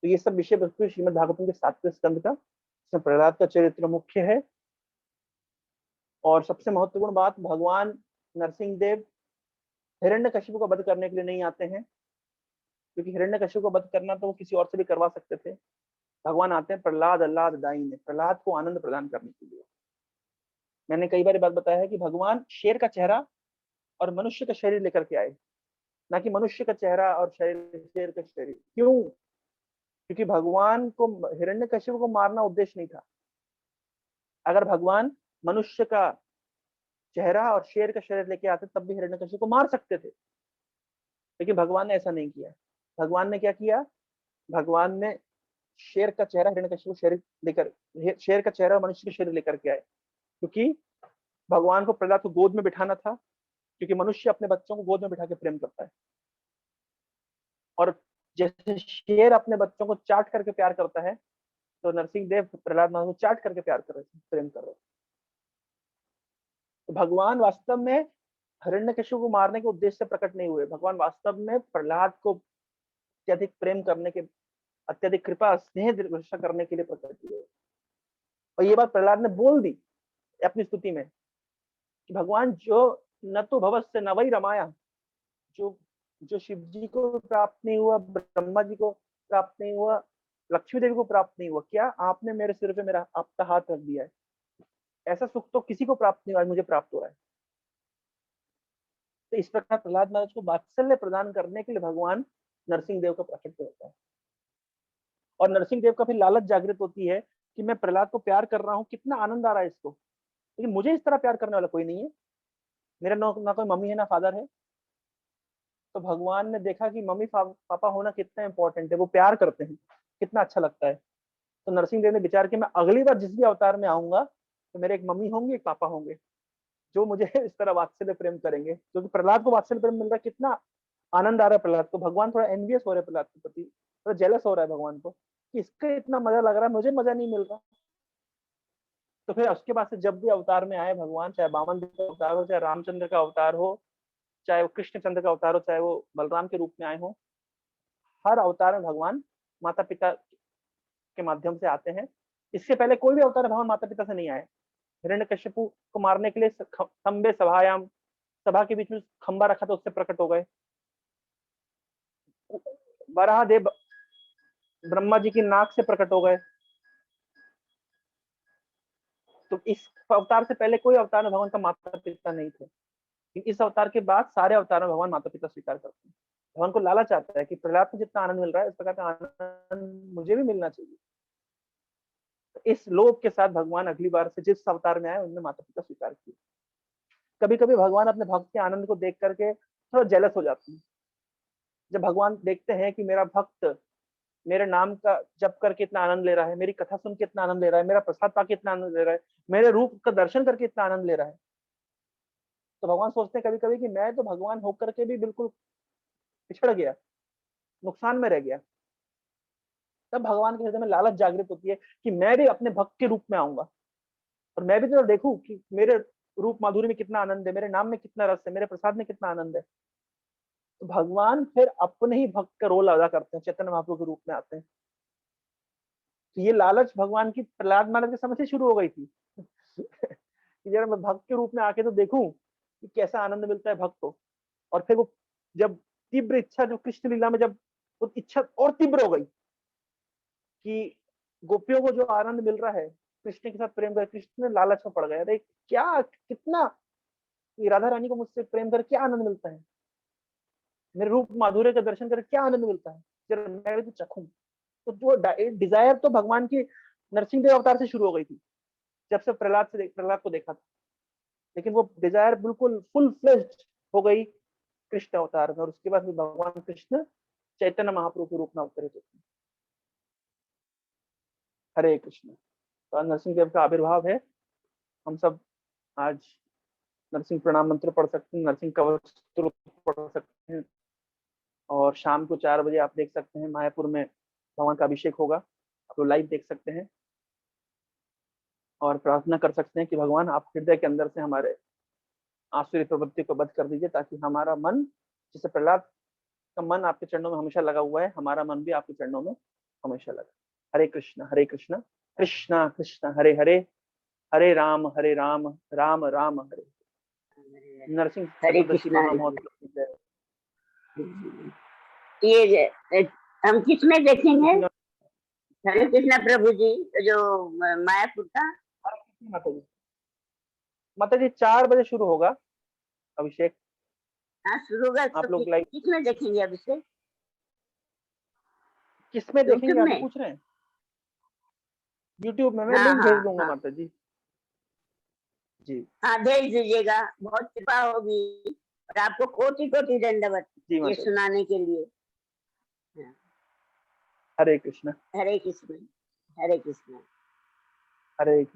तो ये सब विषय वस्तु श्रीमद् भागवतम के 7वें स्कंद का, इसमें प्रहलाद का चरित्र मुख्य है। और सबसे महत्वपूर्ण बात, भगवान नरसिंह देव हिरण्यकशिपु का वध करने के लिए नहीं आते हैं, क्योंकि हिरण्यकशिपु का वध करना तो वो किसी और से भी करवा सकते थे। भगवान आते हैं प्रहलाद अल्लाद दाई प्रहलाद को आनंद प्रदान करने के लिए। मैंने कई बार बात बताया है कि भगवान शेर का चेहरा और मनुष्य का शरीर लेकर के आए, ना कि मनुष्य का चेहरा और शरीर शेर का शरीर। क्यों? क्योंकि भगवान को हिरण्यकशिपु को मारना उद्देश्य नहीं था। अगर भगवान मनुष्य का चेहरा और शेर का शरीर लेके आते तब भी हिरण्यकशिपु को मार सकते थे, लेकिन भगवान ने ऐसा नहीं किया। भगवान ने क्या किया? भगवान ने शेर का चेहरा हिरण्यकशिपु शरीर लेकर, शेर का चेहरा और मनुष्य का शरीर लेकर के आए, क्योंकि भगवान को प्रहलाद को गोद में बिठाना था, क्योंकि मनुष्य अपने बच्चों को गोद में बिठा के प्रेम करता है। और जैसे शेर अपने बच्चों को चाट करके प्यार करता है, तो नरसिंह देव प्रहलाद महाराज को चाट करके प्यार कर रहे थे, प्रेम कर रहे थे। तो भगवान वास्तव में हिरण्यकशिपु को मारने के उद्देश्य से प्रकट नहीं हुए। भगवान वास्तव में प्रहलाद को अत्यधिक प्रेम करने के, अत्यधिक कृपा स्नेह वर्षा करने के लिए प्रकट हुए। और ये बात प्रहलाद ने बोल दी अपनी स्तुति में कि भगवान जो न तो भवस्य न वही रमाया, जो शिव जी को प्राप्त नहीं हुआ, ब्रह्मा जी को प्राप्त नहीं हुआ, लक्ष्मी देवी को प्राप्त नहीं हुआ, क्या आपने मेरे सिर पे मेरा आपका हाथ रख दिया है? ऐसा सुख तो किसी को प्राप्त नहीं हुआ, मुझे प्राप्त हो रहा है। तो इस प्रकार प्रहलाद महाराज को वात्सल्य प्रदान करने के लिए भगवान नरसिंह देव का प्रकट होता है। और नरसिंह देव का फिर लालच जागृत होती है कि मैं प्रहलाद को प्यार कर रहा हूँ, कितना आनंद आ रहा है इसको, लेकिन मुझे इस तरह प्यार करने वाला कोई नहीं है। मेरा ना कोई मम्मी है ना फादर है। तो भगवान ने देखा कि मम्मी पापा होना कितना इंपॉर्टेंट है, वो प्यार करते हैं, कितना अच्छा लगता है। तो नरसिंह देव ने विचार किया, मैं अगली बार जिस भी अवतार में आऊंगा तो मेरे एक मम्मी होंगे, एक पापा होंगे, जो मुझे इस तरह वात्सल्य प्रेम करेंगे। क्योंकि प्रहलाद को वात्सल्य प्रेम मिल रहा है, कितना आनंद आ रहा है प्रहलाद को। भगवान थोड़ा एनवियस हो रहे हैं प्रहलाद के प्रति, थोड़ा जेलस हो रहा है भगवान को कि इसके इतना मजा लग रहा है, मुझे मजा नहीं मिल रहा। तो फिर उसके बाद से जब भी अवतार में आए भगवान, चाहे वामन का अवतार हो, चाहे रामचंद्र का अवतार हो, चाहे वो कृष्णचंद्र का अवतार हो, चाहे वो बलराम के रूप में आए हो, हर अवतार में भगवान माता पिता के माध्यम से आते हैं। इससे पहले कोई भी अवतार भगवान माता पिता से नहीं आए। हिरण्यकशिपु को मारने के लिए खंबे सभायाम, सभा के बीच में खंबा रखा था, उससे प्रकट हो गए। वराह देव ब्रह्मा जी की नाक से प्रकट हो गए। तो इस अवतार से पहले कोई अवतार में भगवान का माता पिता नहीं थे। इस अवतार के बाद सारे अवतार में भगवान माता पिता स्वीकार करते हैं। भगवान को लालच आता है कि प्रहलाद को जितना आनंद मिल रहा है, इस प्रकार का आनंद मुझे भी मिलना चाहिए। तो इस लोभ के साथ भगवान अगली बार से जिस अवतार में आए उनमें माता पिता स्वीकार किए। कभी कभी भगवान अपने भक्त के आनंद को देख करके थोड़ा जेलस हो जाते हैं। जब भगवान देखते हैं कि मेरा भक्त मेरे नाम का जप करके इतना आनंद ले रहा है, मेरी कथा सुन के इतना आनंद ले रहा है, मेरा प्रसाद पाके इतना आनंद ले रहा है, मेरे रूप का दर्शन करके इतना आनंद ले रहा है, तो भगवान सोचते हैं कभी कभी कि मैं तो भगवान होकर के भी बिल्कुल पिछड़ गया, नुकसान में रह गया। तब भगवान के हृदय में लालच जागृत होती है कि मैं भी अपने भक्त के रूप में आऊंगा और मैं भी तो देखूं कि मेरे रूप माधुरी में कितना आनंद है, मेरे नाम में कितना रस है, मेरे प्रसाद में कितना आनंद है। तो भगवान फिर अपने ही भक्त का रोल अदा करते हैं, चैतन्य महाप्रभु के रूप में आते हैं। तो ये लालच भगवान की प्रहलाद महाराज के समय से शुरू हो गई थी कि जरा मैं भक्त के रूप में आके तो देखूं कि कैसा आनंद मिलता है भक्त को। और फिर वो जब तीव्र इच्छा, जो कृष्ण लीला में जब वो इच्छा और तीव्र हो गई कि गोपियों को जो आनंद मिल रहा है कृष्ण के साथ प्रेम कर, कृष्ण लालच में पड़ गया, अरे क्या कितना राधा रानी को मुझसे प्रेम कर क्या आनंद मिलता है, मेरे रूप माधुर्य का दर्शन कर क्या आनंद मिलता है, जरा मैं भी तो चखूं। तो जो डिजायर तो भगवान की नरसिंह देव अवतार से शुरू हो गई थी, जब से प्रहलाद को देखा था। लेकिन वो डिजायर बिल्कुल फुल फ्लेज्ड हो गई कृष्ण अवतार में, और उसके बाद भगवान कृष्ण चैतन्य महाप्रभु के रूप में अवतरित होते हैं। हरे कृष्ण। तो नरसिंह देव का आविर्भाव है। हम सब आज नरसिंह प्रणाम मंत्र पढ़ सकते हैं, नरसिंह कवच स्तोत्र पढ़ सकते हैं, और शाम को 4 बजे आप देख सकते हैं मायापुर में भगवान का अभिषेक होगा, आप लोग लाइव देख सकते हैं और प्रार्थना कर सकते हैं कि भगवान आप हृदय के अंदर से हमारे आसुरी प्रवृत्ति को बंद कर दीजिए, ताकि हमारा मन, जैसे प्रहलाद का मन आपके चरणों में हमेशा लगा हुआ है, हमारा मन भी आपके चरणों में हमेशा लगा। हरे कृष्णा कृष्णा कृष्णा हरे हरे, हरे राम राम राम हरे। नरसिंह हरे चतुर्दशी कृष्णा महामहोत्सव की जय। ये हम किसमें देखेंगे? कृष्ण हरे कृष्णा प्रभु जी जो मायापुर का। माता जी 4 बजे शुरू होगा अभिषेक। हाँ शुरू होगा आप तो लोग लाइव किसमें देखेंगे अभिषेक? किसमें देखेंगे यूट्यूब आप में? पूछ रहे हैं? यूट्यूब में मैं हाँ लिंक हाँ भेज दूंगा हाँ माता जी। जी हाँ भेज दीजिएगा, बहुत कृपा होगी और आपको कोटि कोटि दंडवत जी ये माता जी। सुनाने के लिए। हरे कृष्णा हरे कृष्ण हरे कृष्ण। हरे